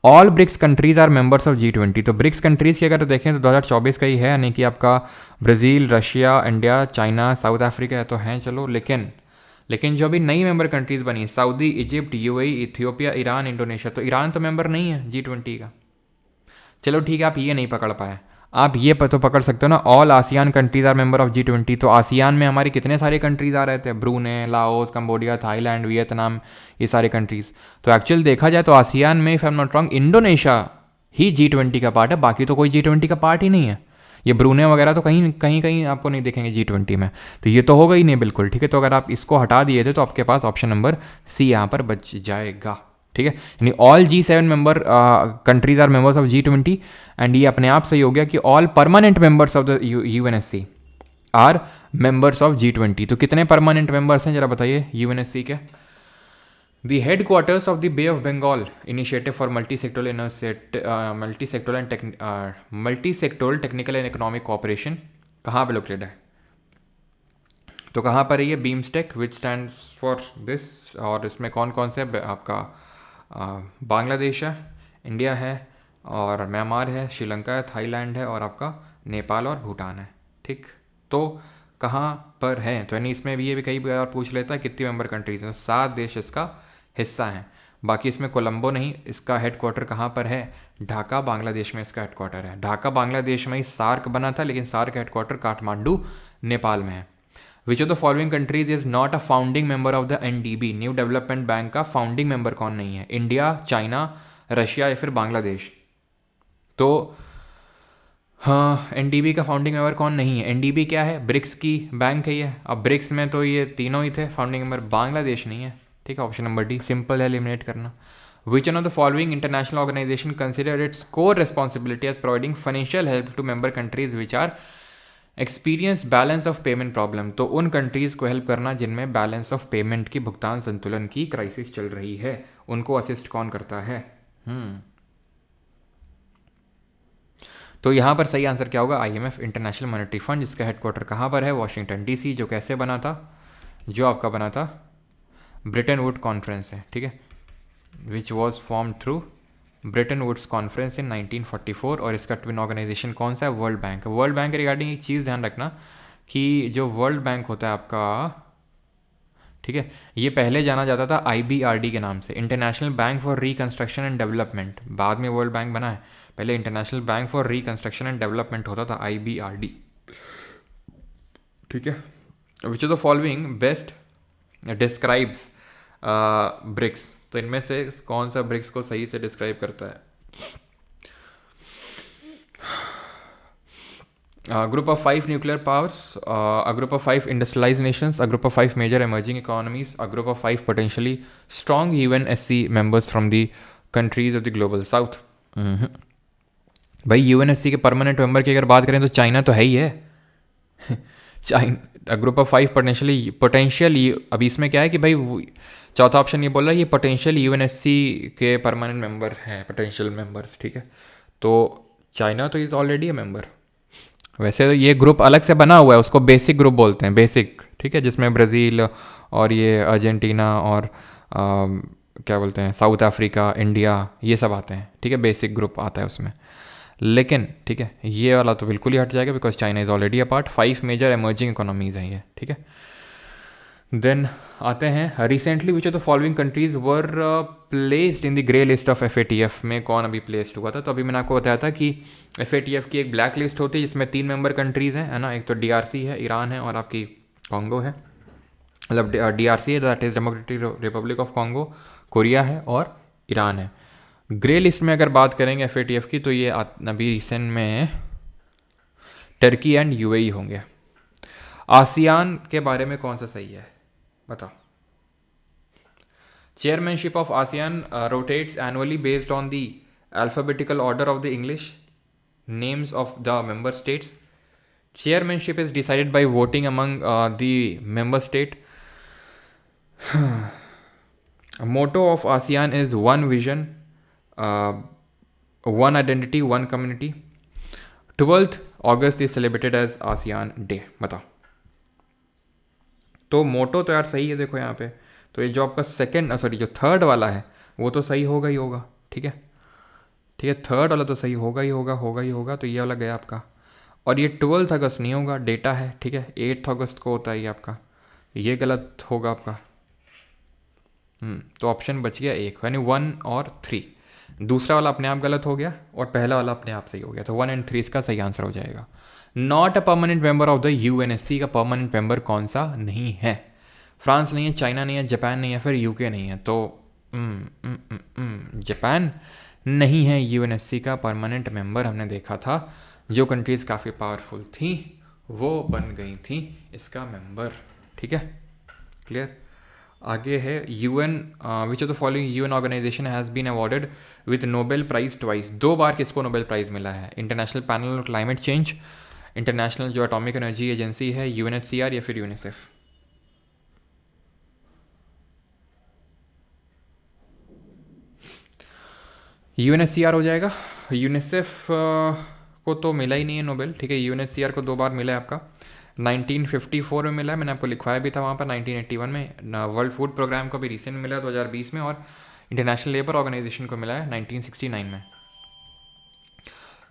A: All BRICS countries are members of G20। तो ब्रिक्स कंट्रीज की अगर देखें तो 2024 का ही है, यानी कि आपका Brazil, Russia, India, China, south Africa है, तो हैं, चलो। लेकिन जो अभी नई मेंबर कंट्रीज़ बनी, Saudi, Egypt, UAE, Ethiopia, Iran, Indonesia, तो ईरान तो मेंबर नहीं है G20 का। चलो ठीक है, आप ये नहीं पकड़ पाए, आप ये तो पकड़ सकते हो ना, all ASEAN countries are member of G20। तो आसियान में हमारे कितने सारे कंट्रीज आ रहे थे? ब्रूने, लाओस, कंबोडिया, थाईलैंड, वियतनाम, ये सारे कंट्रीज। तो एक्चुअल देखा जाए तो आसियान में, if I am not wrong, Indonesia he G20 का पार्ट है, बाकी तो कोई G20 का पार्ट ही नहीं है। ये ब्रूने वगैरह तो कहीं आपको नहीं देखेंगे G20 में, तो ये तो होगा ही नहीं बिल्कुल, ठीक है। तो अगर आप इसको हटा दिए थे तो आपके पास ऑप्शन नंबर सी यहाँ पर बच जाएगा, ठीक है। यानी all G7 member countries are members of G20, and ये अपने आप सही हो गया कि all permanent members of the UNSC, are members of G20। तो कितने परमानेंट मेंबर्स हैं जरा बताइए यूएनएससी के। The headquarters of the Bay of Bengal Initiative for multi-sectoral technical and economic cooperation कहाँ पे लोकेटेड है? तो कहाँ पर है ये? BIMSTEC, which stands for this, और इसमें कौन कौन से आपका बांग्लादेश है, इंडिया है, और म्यांमार है, श्रीलंका है, थाईलैंड है, और आपका नेपाल और भूटान है। ठीक, तो कहाँ पर है? तो यानी इसमें भी ये भी कई बार पूछ लेता है कितनी मेंबर कंट्रीज में, 7 देश इसका हिस्सा हैं। बाकी इसमें कोलंबो नहीं, इसका हेडक्वार्टर कहाँ पर है? ढाका बांग्लादेश में इसका हेडक्वार्टर है। ढाका बांग्लादेश में ही सार्क बना था, लेकिन सार्क हेडक्वार्टर काठमांडू नेपाल में है। Which of the following countries is not a founding member of the NDB, new development bank का फाउंडिंग मेंबर कौन नहीं है? इंडिया, चाइना, रशिया या फिर बांग्लादेश? तो हाँ, एनडीबी का फाउंडिंग मेंबर कौन नहीं है? एनडीबी क्या है? ब्रिक्स की बैंक है ये। अब ब्रिक्स में तो ये तीनों ही थे फाउंडिंग मेंबर, बांग्लादेश नहीं है। ठीक है, ऑप्शन नंबर डी सिंपल है, एलिमिनेट करना। Which one of the following international organisation consider its core responsibility as providing financial help to member countries which are experience balance of payment problem? तो उन countries को help करना जिनमें balance of payment की, भुगतान संतुलन की क्राइसिस चल रही है, उनको असिस्ट कौन करता है? तो यहाँ पर सही आंसर क्या होगा? आईएमएफ, इंटरनेशनल मॉनेटरी फंड, जिसका हेडक्वार्टर कहाँ पर है? Washington DC. जो कैसे बना था? जो आपका बना था ब्रिटेन वुड कॉन्फ्रेंस है। ठीक है, which was form through Bretton Woods conference in 1944। और इसका ट्विन ऑर्गेनाइजेशन कौन सा है? World Bank. वर्ल्ड बैंक के रिगार्डिंग एक चीज़ ध्यान रखना कि जो वर्ल्ड बैंक होता है आपका, ठीक है, ये पहले जाना जाता था आईबीआरडी के नाम से, International Bank for Reconstruction and Development. बाद में वर्ल्ड बैंक बना है, पहले International Bank for Reconstruction and Development होता था, आईबीआरडी। ठीक है, which of the following best describes BRICS? तो इनमें से कौन सा ब्रिक्स को सही से डिस्क्राइब करता है? Group of 5 nuclear powers, a group of 5 industrialised nations, a group of 5 major emerging economies, a group of 5 potentially strong UNSC members from the countries of the Global South. भाई UNSC के permanent member की अगर बात करें तो China तो है ही है। चाइना, ग्रुप ऑफ 5 पोटेंशियल, अभी इसमें क्या है कि भाई चौथा ऑप्शन ये बोल रहा है ये पोटेंशियल यूएनएससी के परमानेंट मेंबर हैं, पोटेंशियल मेंबर्स। ठीक है, तो चाइना तो इज़ ऑलरेडी अ मेंबर। वैसे तो ये ग्रुप अलग से बना हुआ है, उसको बेसिक ग्रुप बोलते हैं, बेसिक। ठीक है, जिसमें ब्राज़ील और ये अर्जेंटीना और क्या बोलते हैं, साउथ अफ्रीका, इंडिया, ये सब आते हैं। ठीक है, बेसिक ग्रुप आता है उसमें। लेकिन ठीक है, ये वाला तो बिल्कुल ही हट जाएगा because China is already a part. 5 major emerging economies हैं ये। ठीक है, देन आते हैं recently which of the following countries were placed in the grey list of FATF में कौन अभी प्लेस्ड हुआ था? तो अभी मैंने आपको बताया था कि एफएटीएफ की एक ब्लैक लिस्ट होती है जिसमें 3 मेंबर कंट्रीज़ हैं, है ना। एक तो डीआरसी है, ईरान है, और आपकी कॉन्गो है। मतलब डीआरसी है, that is democratic Republic of Congo, Korea है और ईरान है। ग्रे लिस्ट में अगर बात करेंगे एफएटीएफ की तो ये अभी रिसेंट में टर्की एंड यूएई होंगे। आसियान के बारे में कौन सा सही है बताओ? Chairmanship of ASEAN rotates annually based on the alphabetical order of the English names of the member states. Chairmanship is decided by voting among the member state. Motto of ASEAN is one vision, one identity, one community. 12th August is celebrated as ASEAN Day. बताओ। तो मोटो तो यार सही है, देखो यहाँ पे तो ये जो आपका जो थर्ड वाला है वो तो सही होगा ही होगा। ठीक है, ठीक है, थर्ड वाला तो सही होगा ही होगा। तो ये वाला गया आपका। और ये 12 अगस्त नहीं होगा, डेटा है। ठीक है, 8 अगस्त को होता है ये आपका, ये गलत होगा आपका। तो ऑप्शन बच गया एक, यानी 1 और 3। दूसरा वाला अपने आप गलत हो गया और पहला वाला अपने आप सही हो गया, तो 1 और 3 इसका सही आंसर हो जाएगा। Not a permanent member of the UNSC का परमानेंट मेंबर कौन सा नहीं है? फ्रांस नहीं है, चाइना नहीं है, जापान नहीं है, फिर यूके नहीं है। तो जापान नहीं है यूएनएससी का परमानेंट मेंबर। हमने देखा था जो कंट्रीज़ काफ़ी पावरफुल थी वो बन गई थी इसका मेंबर। ठीक है, क्लियर। आगे है UN, which of the following UN organisation has been awarded with Nobel Prize twice? 2 बार किसको नोबेल प्राइज़ मिला है? International Panel on Climate Change, International जो एटॉमिक एनर्जी एजेंसी है, UNHCR या फिर यूनिसेफ? UNHCR हो जाएगा। यूनिसेफ को तो मिला ही नहीं है नोबेल, ठीक है। UNHCR को 2 बार मिला है आपका, 1954 में मिला है, मैंने आपको लिखवाया भी था वहाँ पर, 1981 में वर्ल्ड फूड प्रोग्राम को भी रिसेंट मिला है 2020 में, और इंटरनेशनल लेबर ऑर्गेनाइजेशन को मिला है 1969 में।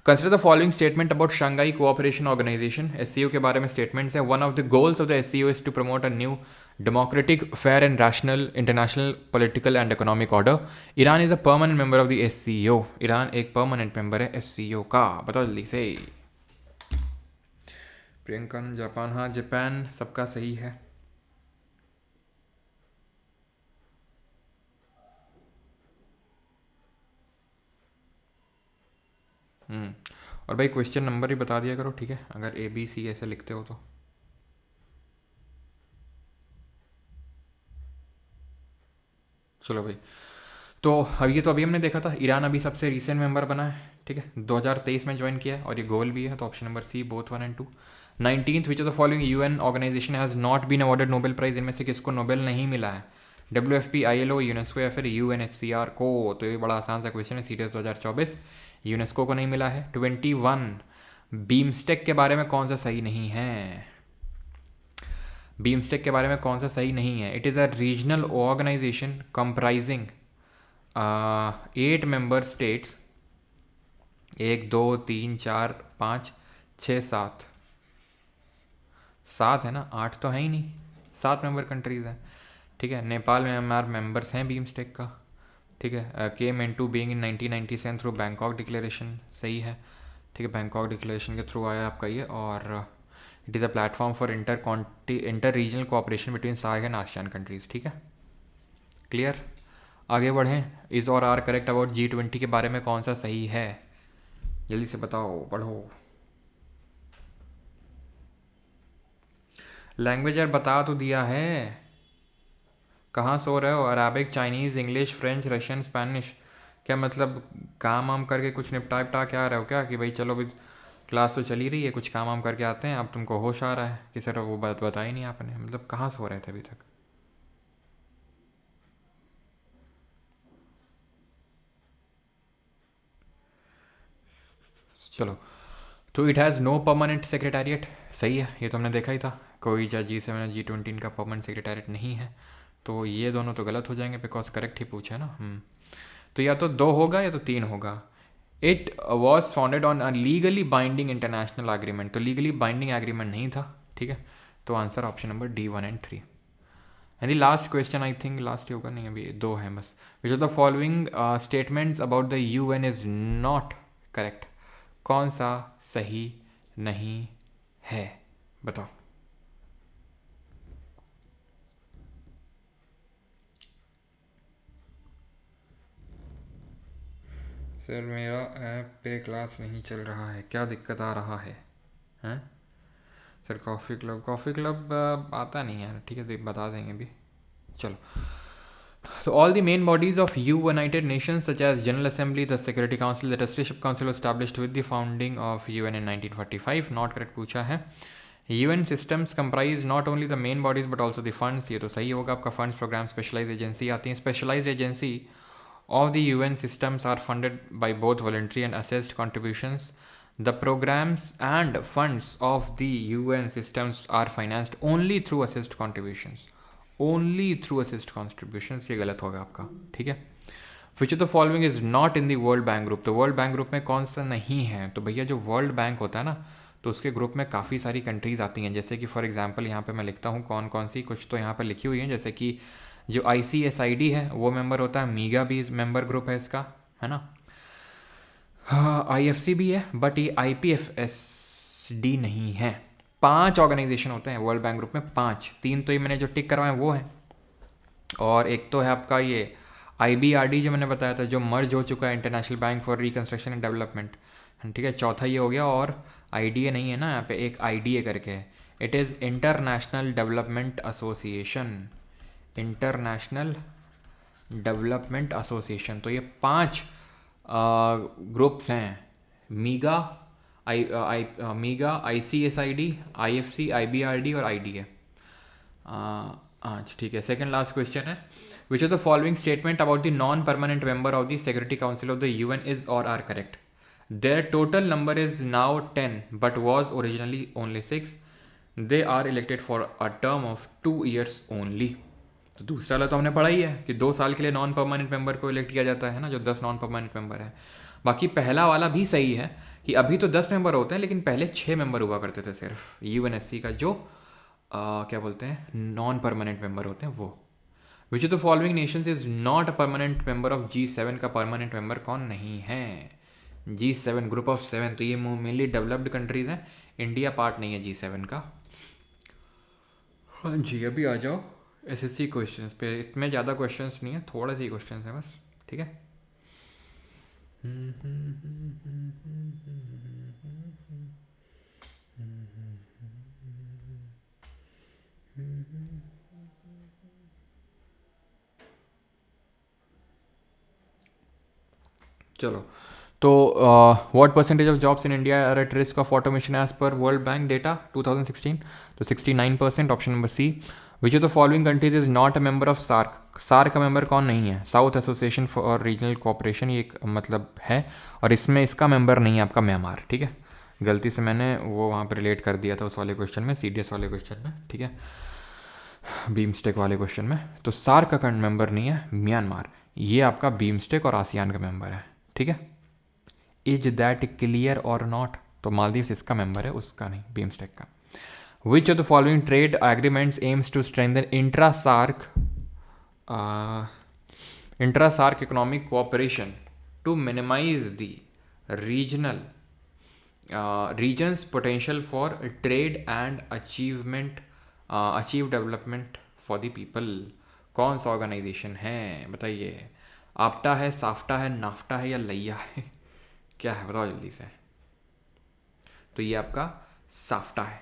A: Consider the following statement about Shanghai Cooperation Organisation, SCO के बारे में स्टेटमेंट्स है। One of the goals of the SCO is to promote a new democratic, fair and rational international political and economic order. Iran is a permanent member of the SCO। Iran एक permanent member है SCO का। बताओ जल्दी से। Priyanka, Japan, हाँ Japan सबका सही है। और भाई क्वेश्चन नंबर ही बता दिया करो, ठीक है, अगर ABC ऐसे लिखते हो तो। चलो भाई, तो अब ये तो अभी हमने देखा था, ईरान अभी सबसे रिसेंट मेंबर बना है, ठीक है, 2023 में ज्वाइन किया है, और ये गोल भी है, तो option number C both 1 and 2। 19th which of the following UN organisation has not been awarded Nobel Prize, इनमें से किसको नोबेल नहीं मिला है? WFP, ILO, यूनेस्को या फिर UNHCR को? तो ये बड़ा आसान सा क्वेश्चन है, सीरियस 2024। यूनेस्को को नहीं मिला है। 21 बीमस्टेक के बारे में कौन सा सही नहीं है? बीमस्टेक के बारे में कौन सा सही नहीं है? It is a regional organisation comprising 8 member states, 1 2 3 4 5 6 7, 7 है ना, 8 तो है ही नहीं, 7 मेंबर कंट्रीज़ हैं, ठीक है। नेपाल में हमारे मेंबर्स हैं बीमस्टेक का, ठीक है। Came into being in 1997 through Bangkok declaration, सही है, ठीक है, बैंकॉक डिक्लेरेशन के थ्रू आया आपका ये। और it is a platform for inter regional cooperation between SAARC and ASEAN countries, ठीक है, क्लियर। आगे बढ़ें। इज़ और आर करेक्ट अबाउट G20 के बारे में कौन सा सही है? जल्दी से बताओ, पढ़ो। लैंग्वेज यार बता तो दिया है, कहाँ सो रहे हो? Arabic, Chinese, English, French, Russian, Spanish, क्या मतलब काम वाम करके कुछ निपटा विपटा के आ रहे हो क्या, कि भाई चलो अभी क्लास तो चली रही है, कुछ काम वाम करके आते हैं, अब तुमको होश आ रहा है कि सर वो बात बताई नहीं आपने? मतलब कहाँ सो रहे थे अभी तक? चलो, तो it has no permanent secretariat, सही है, ये तो हमने देखा ही था, कोई G7 G20 इनका परमानेंट सेक्रेटेरिएट नहीं है, तो ये दोनों तो गलत हो जाएंगे, बिकॉज करेक्ट ही पूछा है ना। तो या तो 2 होगा या तो 3 होगा। It was founded on a legally binding international agreement, तो लीगली बाइंडिंग एग्रीमेंट नहीं था, ठीक है, तो answer option number D 1 and 3। And last question, I think last ही होगा, नहीं अभी 2 हैं बस। Which of the following statements about the UN is not correct, कौन सा सही नहीं है? बताओ। सर मेरा ऐप पे क्लास नहीं चल रहा है, क्या दिक्कत आ रहा है? हैं सर? कॉफ़ी क्लब आता नहीं है, ठीक है, बता देंगे अभी। चलो, so all the main bodies of United Nations such as General Assembly, the Security Council, the Trusteeship Council was established with the founding of UN in 1945. Not correct पूछा है। UN systems comprise not only the main bodies but also the funds, ये तो सही होगा आपका। funds, program, specialized agency आती हैं। specialized agency of the UN systems are funded by both voluntary and assessed contributions. The programs and funds of the UN systems are financed only through assessed contributions. Only through assist contributions, ये गलत होगा आपका, ठीक है। Which of the following is not in the world bank group, तो world bank group में कौन सा नहीं है? तो भैया जो वर्ल्ड बैंक होता है ना, तो उसके ग्रुप में काफ़ी सारी कंट्रीज़ आती हैं, जैसे कि फॉर एग्जांपल यहाँ पे मैं लिखता हूँ कौन कौन सी, कुछ तो यहाँ पर लिखी हुई है, जैसे कि जो ICSID है वो मेंबर होता है, मीगा भी मेंबर ग्रुप है इसका, है ना। IFC भी है, बट ये IPFSD नहीं है। 5 ऑर्गेनाइजेशन होते हैं वर्ल्ड बैंक ग्रुप में, 5, 3 तो ये मैंने जो टिक करवाए वो हैं, और एक तो है आपका ये IBRD जो मैंने बताया था, जो मर्ज हो चुका है, international Bank for reconstruction and development, ठीक है, चौथा ये हो गया। और IDA नहीं है ना यहाँ पे, एक IDA करके है, it is international development association, international development association. तो ये 5 ग्रुप्स हैं, मीगा, मीगा, ICSID, IFC, IBRD और IDA। अच्छा ठीक है, सेकंड लास्ट क्वेश्चन है, which of the following statement about the non permanent member of the security council of the UN is और are correct? Their total number is now 10 but was originally only 6। They are elected for a term of 2 years only. तो दूसरा वाला तो हमने पढ़ा ही है कि 2 साल के लिए नॉन परमानेंट मेंबर को इलेक्ट किया जाता है ना, जो 10 नॉन परमानेंट मेंबर है। बाकी पहला वाला भी सही है कि अभी तो 10 मेंबर होते हैं, लेकिन पहले 6 मेंबर हुआ करते थे सिर्फ UNSC का, जो क्या बोलते हैं, नॉन परमानेंट मेंबर होते हैं वो। विच of the following Nations is not a permanent member of G7? का परमानेंट मेंबर कौन नहीं है? G7 ग्रुप ऑफ 7, तो ये मेनली डेवलप्ड कंट्रीज हैं, इंडिया पार्ट नहीं है G7 का। हाँ जी, अभी आ जाओ SSC क्वेश्चंस पे। इसमें ज़्यादा क्वेश्चंस नहीं है, थोड़े से ही क्वेश्चंस हैं बस, ठीक है। चलो, तो what percentage of jobs in India are at risk of automation as per world bank data 2016? तो 69%, option number C. Which of the following countries is not a member of SAARC? SAARC का मेंबर कौन नहीं है? South association for regional cooperation, ये एक मतलब है, और इसमें इसका मेंबर नहीं है आपका म्यांमार, ठीक है। गलती से मैंने वो वहाँ पर रिलेट कर दिया था उस वाले क्वेश्चन में, CDS वाले क्वेश्चन में, ठीक है, बीमस्टेक वाले क्वेश्चन में। तो सार्क का मेंबर नहीं है म्यांमार, ये आपका बीमस्टेक और आसियान का मेंबर है, ठीक है। इज दैट क्लियर और नॉट? तो मालदीव्स इसका मेंबर है, उसका नहीं, बीमस्टेक का। Which of the following trade agreements aims to strengthen intra SAARC economic cooperation to minimise the regional region's potential for trade and achieve development for the people? कौन सा organisation है बताइए? आपटा है, साफ्टा है, नाफ्टा है या लैया है? क्या है बताओ जल्दी से। तो ये आपका साफ्टा है,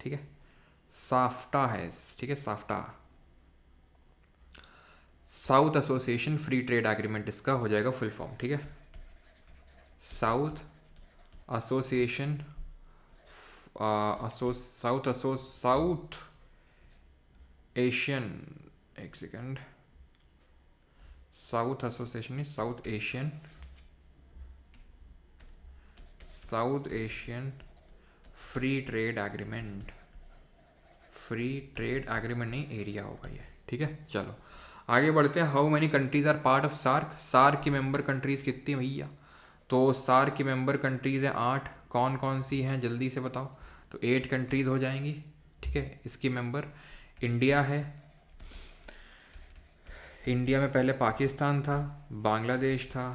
A: ठीक है, साफ्टा है, ठीक है, SAFTA, south association free trade agreement इसका हो जाएगा फुल फॉर्म, ठीक है। साउथ एसोसिएशन साउथ एशियन, एक सेकेंड, साउथ एसोसिएशन नहीं, south Asian free trade agreement, free trade agreement नहीं, एरिया होगा ये, ठीक है। चलो आगे बढ़ते हैं। How many countries are part of SAARC? SAARC की मेंबर कंट्रीज कितनी हैं भैया? तो सार्क की मेंबर कंट्रीज हैं 8। कौन कौन सी हैं जल्दी से बताओ? तो 8 कंट्रीज हो जाएंगी, ठीक है। इसकी मेंबर इंडिया है, इंडिया में पहले पाकिस्तान था, बांग्लादेश था,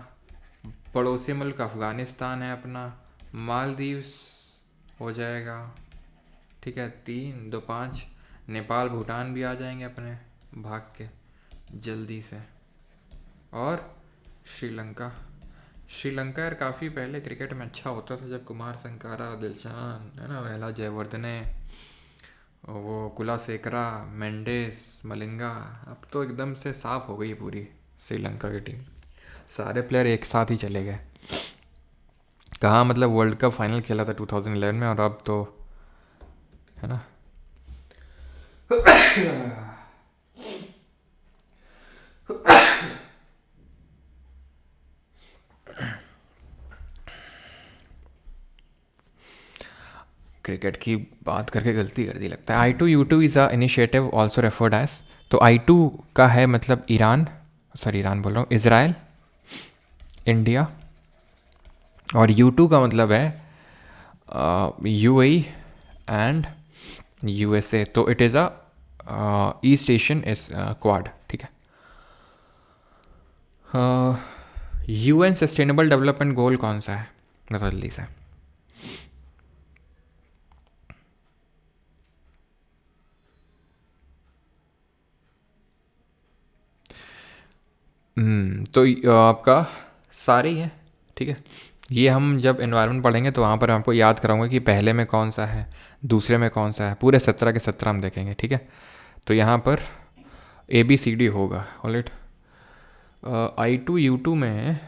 A: पड़ोसी मुल्क अफ़गानिस्तान है अपना, मालदीव्स हो जाएगा, ठीक है, 3 2 5, नेपाल भूटान भी आ जाएंगे अपने भाग के जल्दी से, और श्रीलंका। श्रीलंका यार काफ़ी पहले क्रिकेट में अच्छा होता था, जब कुमार संकारा, दिलशान है ना, वहला जयवर्धने, वो कुलासेकरा, मेंडेस, मलिंगा। अब तो एकदम से साफ हो गई पूरी श्रीलंका की टीम, सारे प्लेयर एक साथ ही चले गए। कहाँ मतलब वर्ल्ड कप फाइनल खेला था 2011 में, और अब तो है ना। क्रिकेट की बात करके गलती कर दी लगता है। I2U2 is a initiative also referred as, तो I2 का है मतलब ईरान, सॉरी ईरान बोल रहा हूँ, इज़राइल, इंडिया, और U2 का मतलब है UAE एंड USA। तो it is a east Asian इस क्वाड, ठीक है। UN सस्टेनेबल डेवलपमेंट गोल कौन सा है बताओ जल्दी से? तो आपका सारे ही है, ठीक है। ये हम जब एनवायरनमेंट पढ़ेंगे तो वहाँ पर आपको याद कराऊंगा कि पहले में कौन सा है, दूसरे में कौन सा है, पूरे 17 के 17 हम देखेंगे, ठीक है। तो यहाँ पर ABCD होगा, ऑलराइट। I2U2 में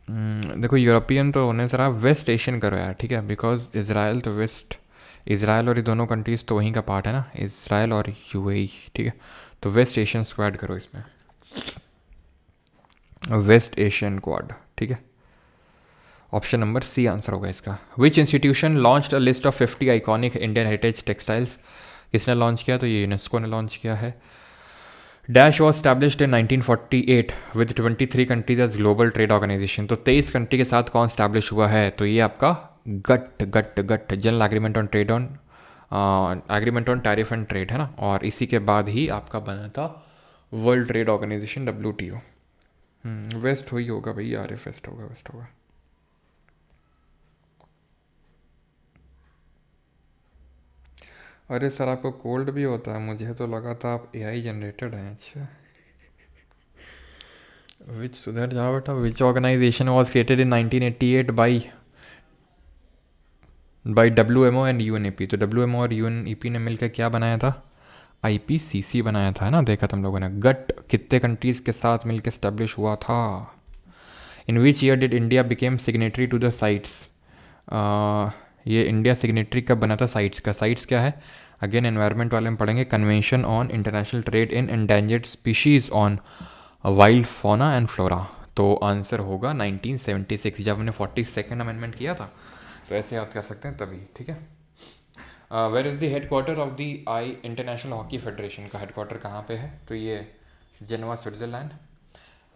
A: देखो यूरोपियन तो होने सर आप वेस्ट एशियन करो यार, ठीक है, बिकॉज इसराइल तो वेस्ट, इसराइल और ये दोनों कंट्रीज़ तो वहीं का पार्ट है ना, इसराइल और यूएई, ठीक है। तो वेस्ट एशियन स्क्वाड करो इसमें, वेस्ट एशियन क्वाड, ठीक है। ऑप्शन नंबर सी आंसर होगा इसका। Which institution launched a list of 50 iconic Indian heritage textiles, किसने लॉन्च किया? तो ये यूनेस्को ने लॉन्च किया है। Dash was established in 1948 with 23 countries as global trade organisation. तो 23 कंट्री के साथ कौन स्टैब्लिश हुआ है? तो ये आपका GATT GATT GATT general agreement on trade on agreement on tariff and trade है ना, और इसी के बाद ही आपका बना था world trade organisation WTO। Waste हुई होगा भाई यार, वेस्ट होगा, वेस्ट होगा। अरे सर आपको कोल्ड भी होता है, मुझे तो लगा था आप AI जनरेटेड हैं। अच्छा, विच सुधर जाओ बेटा। Which organisation was created in 1988 by WMO and UNEP। तो WMO और UNEP ने मिलकर क्या बनाया था? IPCC बनाया था, है ना, देखा तुम लोगों ने। गट कितने कंट्रीज के साथ मिलकर स्टैब्लिश हुआ था? In which year did India became signatory to the CITES. ये इंडिया सिग्नेटरी कब बना था साइट्स का? साइट्स क्या है? अगेन एनवायरनमेंट वाले में पढ़ेंगे। Convention on international trade in endangered species on wild fauna and flora. तो आंसर होगा 1976, जब हमने 42nd अमेंडमेंट किया था। तो ऐसे याद कर सकते हैं तभी, ठीक है। Where is the headquarter of the I international hockey federation का हेडक्वार्टर कहाँ पे है? तो ये Geneva Switzerland.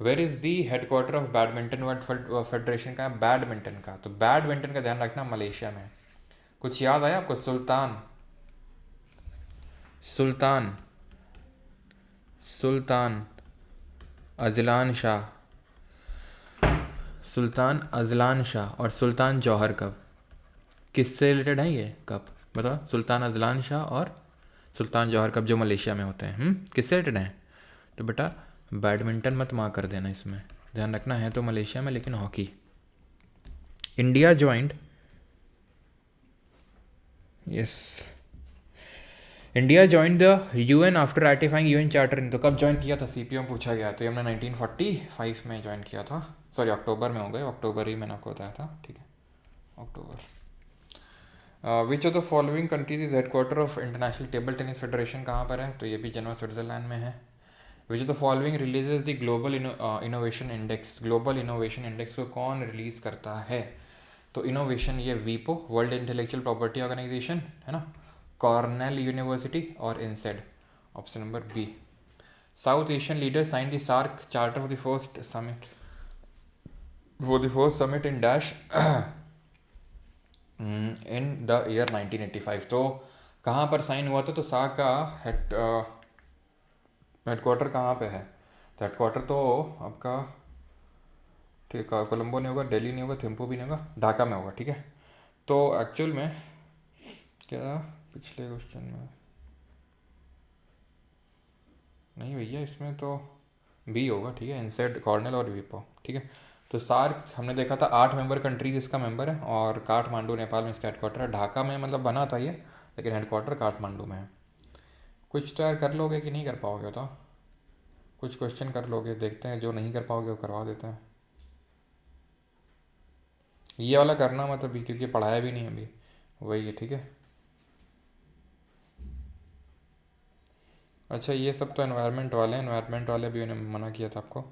A: Where is the headquarter of badminton world federation का? बैडमिंटन का, तो बैडमिंटन का ध्यान रखना मलेशिया में। कुछ याद आया आपको? Sultan, Sultan, Sultan Azlan Shah, Sultan Azlan Shah और सुल्तान जौहर कब, किससे रिलेटेड है ये? कब बताओ? सुल्तान अजलान शाह और सुल्तान जौहर कब, जो मलेशिया में होते हैं, किससे रिलेटेड हैं? तो बेटा बैडमिंटन मत मार कर देना, इसमें ध्यान रखना है तो मलेशिया में, लेकिन hockey. India joined, yes, India join the UN after ratifying UN charter. तो कब ज्वाइन किया था? CPO में पूछा गया। तो ये हमने 1945 में ज्वाइन किया था, सॉरी अक्टूबर में हो गए, अक्टूबर ही मैंने आपको बताया था, ठीक है, October. Which of the following countries is headquarter of international table tennis federation कहाँ पर है? तो ये भी जेनेवा स्विट्जरलैंड में है। Which of the following releases the global Innovation index. Global Innovation index को कौन रिलीज करता है? तो इनोवेशन ये वीपो, वर्ल्ड इंटेलेक्चुअल प्रॉपर्टी ऑर्गेनाइजेशन, है ना, कॉर्नेल यूनिवर्सिटी और INSEAD. Option number B. South Asian leaders sign the SAARC charter for the first summit, for the first summit in dash in the year 1985। तो कहाँ पर sign हुआ था? तो SAARC का हेडक्वार्टर कहाँ पे है? तो हेडक्वार्टर तो आपका, ठीक है, कोलंबो नहीं होगा, दिल्ली नहीं होगा, थिम्पू भी नहीं होगा, ढाका में होगा, ठीक है। तो एक्चुअल में क्या पिछले क्वेश्चन में नहीं भैया, इसमें तो बी होगा, ठीक है, इंसेड, कॉर्नेल और विपो, ठीक है। तो सार्क हमने देखा था 8 मेंबर कंट्रीज इसका मेंबर है, और काठमांडू नेपाल में इसका हेडक्वार्टर है। ढाका में मतलब बना था ये, लेकिन हेडक्वार्टर काठमांडू में है। कुछ तो यार कर लोगे कि नहीं कर पाओगे? तो कुछ क्वेश्चन कर लोगे, देखते हैं, जो नहीं कर पाओगे वो करवा देते हैं। ये वाला करना मत अभी, क्योंकि पढ़ाया भी नहीं अभी, वही है, ठीक है। अच्छा ये सब तो एनवायरनमेंट वाले हैं, एनवायरनमेंट वाले भी उन्होंने मना किया था आपको।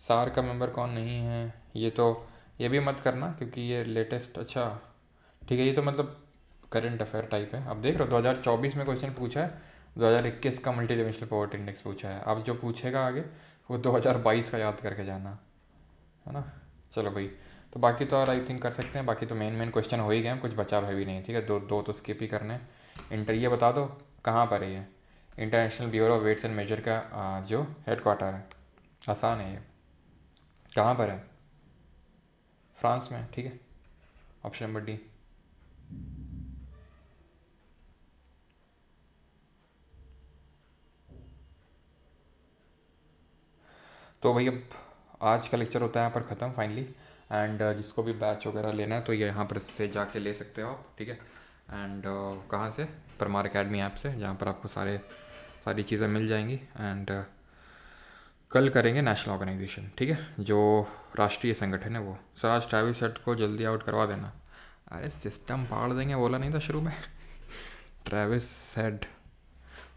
A: सार का मेंबर कौन नहीं है? ये तो, ये भी मत करना क्योंकि ये लेटेस्ट, अच्छा ठीक है, ये तो मतलब करंट अफेयर टाइप है। अब देख रहे हो 2024 में क्वेश्चन पूछा है, 2021 का मल्टी डायमेंशनल पॉवर्टी इंडेक्स पूछा है। अब जो पूछेगा आगे वो 2022 का याद करके जाना, है ना। चलो भाई, तो बाकी तो और आई थिंक कर सकते हैं, बाकी तो मेन मेन क्वेश्चन हो ही गए हैं, कुछ बचा है भी नहीं, ठीक है। दो दो तो स्किप ही करने हैं। इंटर ये बता दो कहाँ पर है ये? International bureau of weights and measure का जो हेडक्वार्टर है, आसान है ये, कहाँ पर है? फ्रांस में, ठीक है। Option number D. तो भाई अब आज का लेक्चर होता है यहाँ पर ख़त्म फाइनली। एंड जिसको भी बैच वगैरह लेना है तो ये यहाँ पर से जाके ले सकते हो आप, ठीक है। एंड कहाँ से? परमार अकेडमी ऐप से, जहाँ पर आपको सारी चीज़ें मिल जाएंगी। एंड कल करेंगे नेशनल ऑर्गेनाइजेशन, ठीक है, जो राष्ट्रीय संगठन है वो। सर आज ट्रैविस हेड को जल्दी आउट करवा देना। अरे सिस्टम पाड़ देंगे, बोला नहीं था शुरू में। ट्रैविस हेड,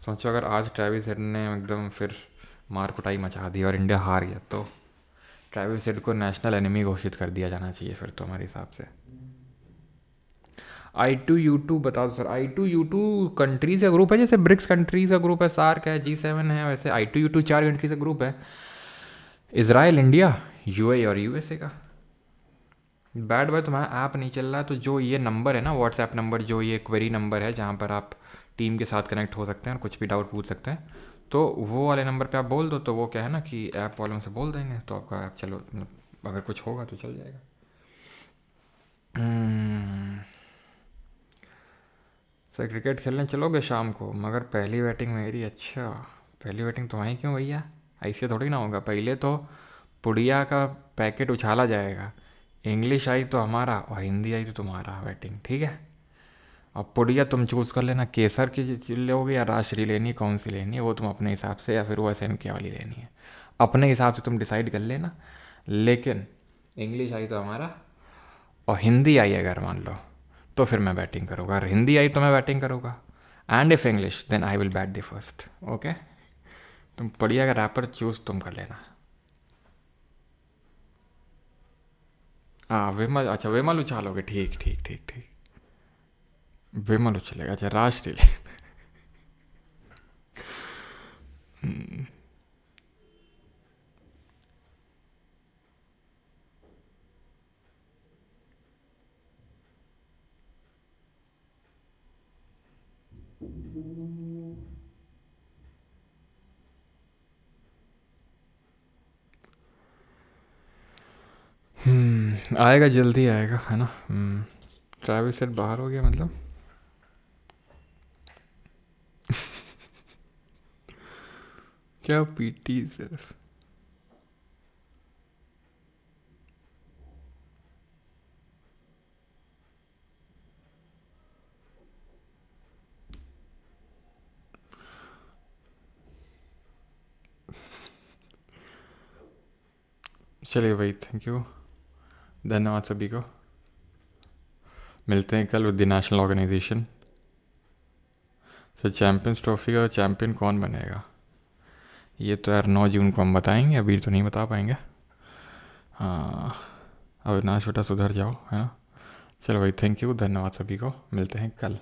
A: सोचो अगर आज ट्रैविस हेड ने एकदम फिर मार कुटाई मचा दी और इंडिया हार गया तो ट्रैविस हेड को नेशनल एनिमी घोषित कर दिया जाना चाहिए फिर तो हमारे हिसाब से। I2U2 बता दो सर। I2U2 कंट्रीज़ का ग्रुप है, जैसे ब्रिक्स कंट्रीज़ का ग्रुप है, सार्क है, G7 है, वैसे I2U2 4 कंट्रीज़ का ग्रुप है। इसराइल, इंडिया, यूएई और यूएसए का। बैड बाय तुम्हारा ऐप नहीं चल रहा है, तो जो ये नंबर है ना व्हाट्सएप नंबर, जो ये क्वेरी नंबर है जहाँ पर आप टीम के साथ कनेक्ट हो सकते हैं और कुछ भी डाउट पूछ सकते हैं, तो वो वाले नंबर पे आप बोल दो, तो वो क्या है ना कि ऐप वालों से बोल देंगे, तो आपका ऐप चलो मतलब अगर कुछ होगा तो चल जाएगा। सर क्रिकेट खेलने चलोगे शाम को, मगर पहली बैटिंग मेरी। अच्छा, पहली बैटिंग तुम्हारी क्यों भैया, ऐसे थोड़ी ना होगा। पहले तो पुड़िया का पैकेट उछाला जाएगा, इंग्लिश आई तो हमारा और हिंदी आई तो तुम्हारा बैटिंग, ठीक है। अब पुड़िया तुम चूज़ कर लेना, केसर की लोगे या राष्ट्रीय लेनी है, कौन सी लेनी है वो तुम अपने हिसाब से, या फिर वो SNK वाली लेनी है, अपने हिसाब से तुम डिसाइड कर लेना। लेकिन इंग्लिश आई तो हमारा और हिंदी आई अगर मान लो तो फिर मैं बैटिंग करूँगा, अगर हिंदी आई तो मैं बैटिंग करूँगा, and if English then I will bat the first. Okay, तुम बढ़िया का रैपर चूज़ तुम कर लेना। हाँ विमल, अच्छा विमल उछालोगे, ठीक ठीक ठीक ठीक, विमल उछलेगा। अच्छा राष्ट्रीय आएगा, जल्दी आएगा, है ना। ट्रैविस सेट बाहर हो गया मतलब। क्या पीटी सर। चलिए भाई, थैंक यू, धन्यवाद सभी को। मिलते हैं कल with the national organisation. Sir champions trophy का चैम्पियन कौन बनेगा, ये तो यार 9 जून को हम बताएंगे, अभी तो नहीं बता पाएंगे। हाँ, अविनाश बेटा सुधर जाओ, है ना। चलो भाई, थैंक यू, धन्यवाद सभी को, मिलते हैं कल।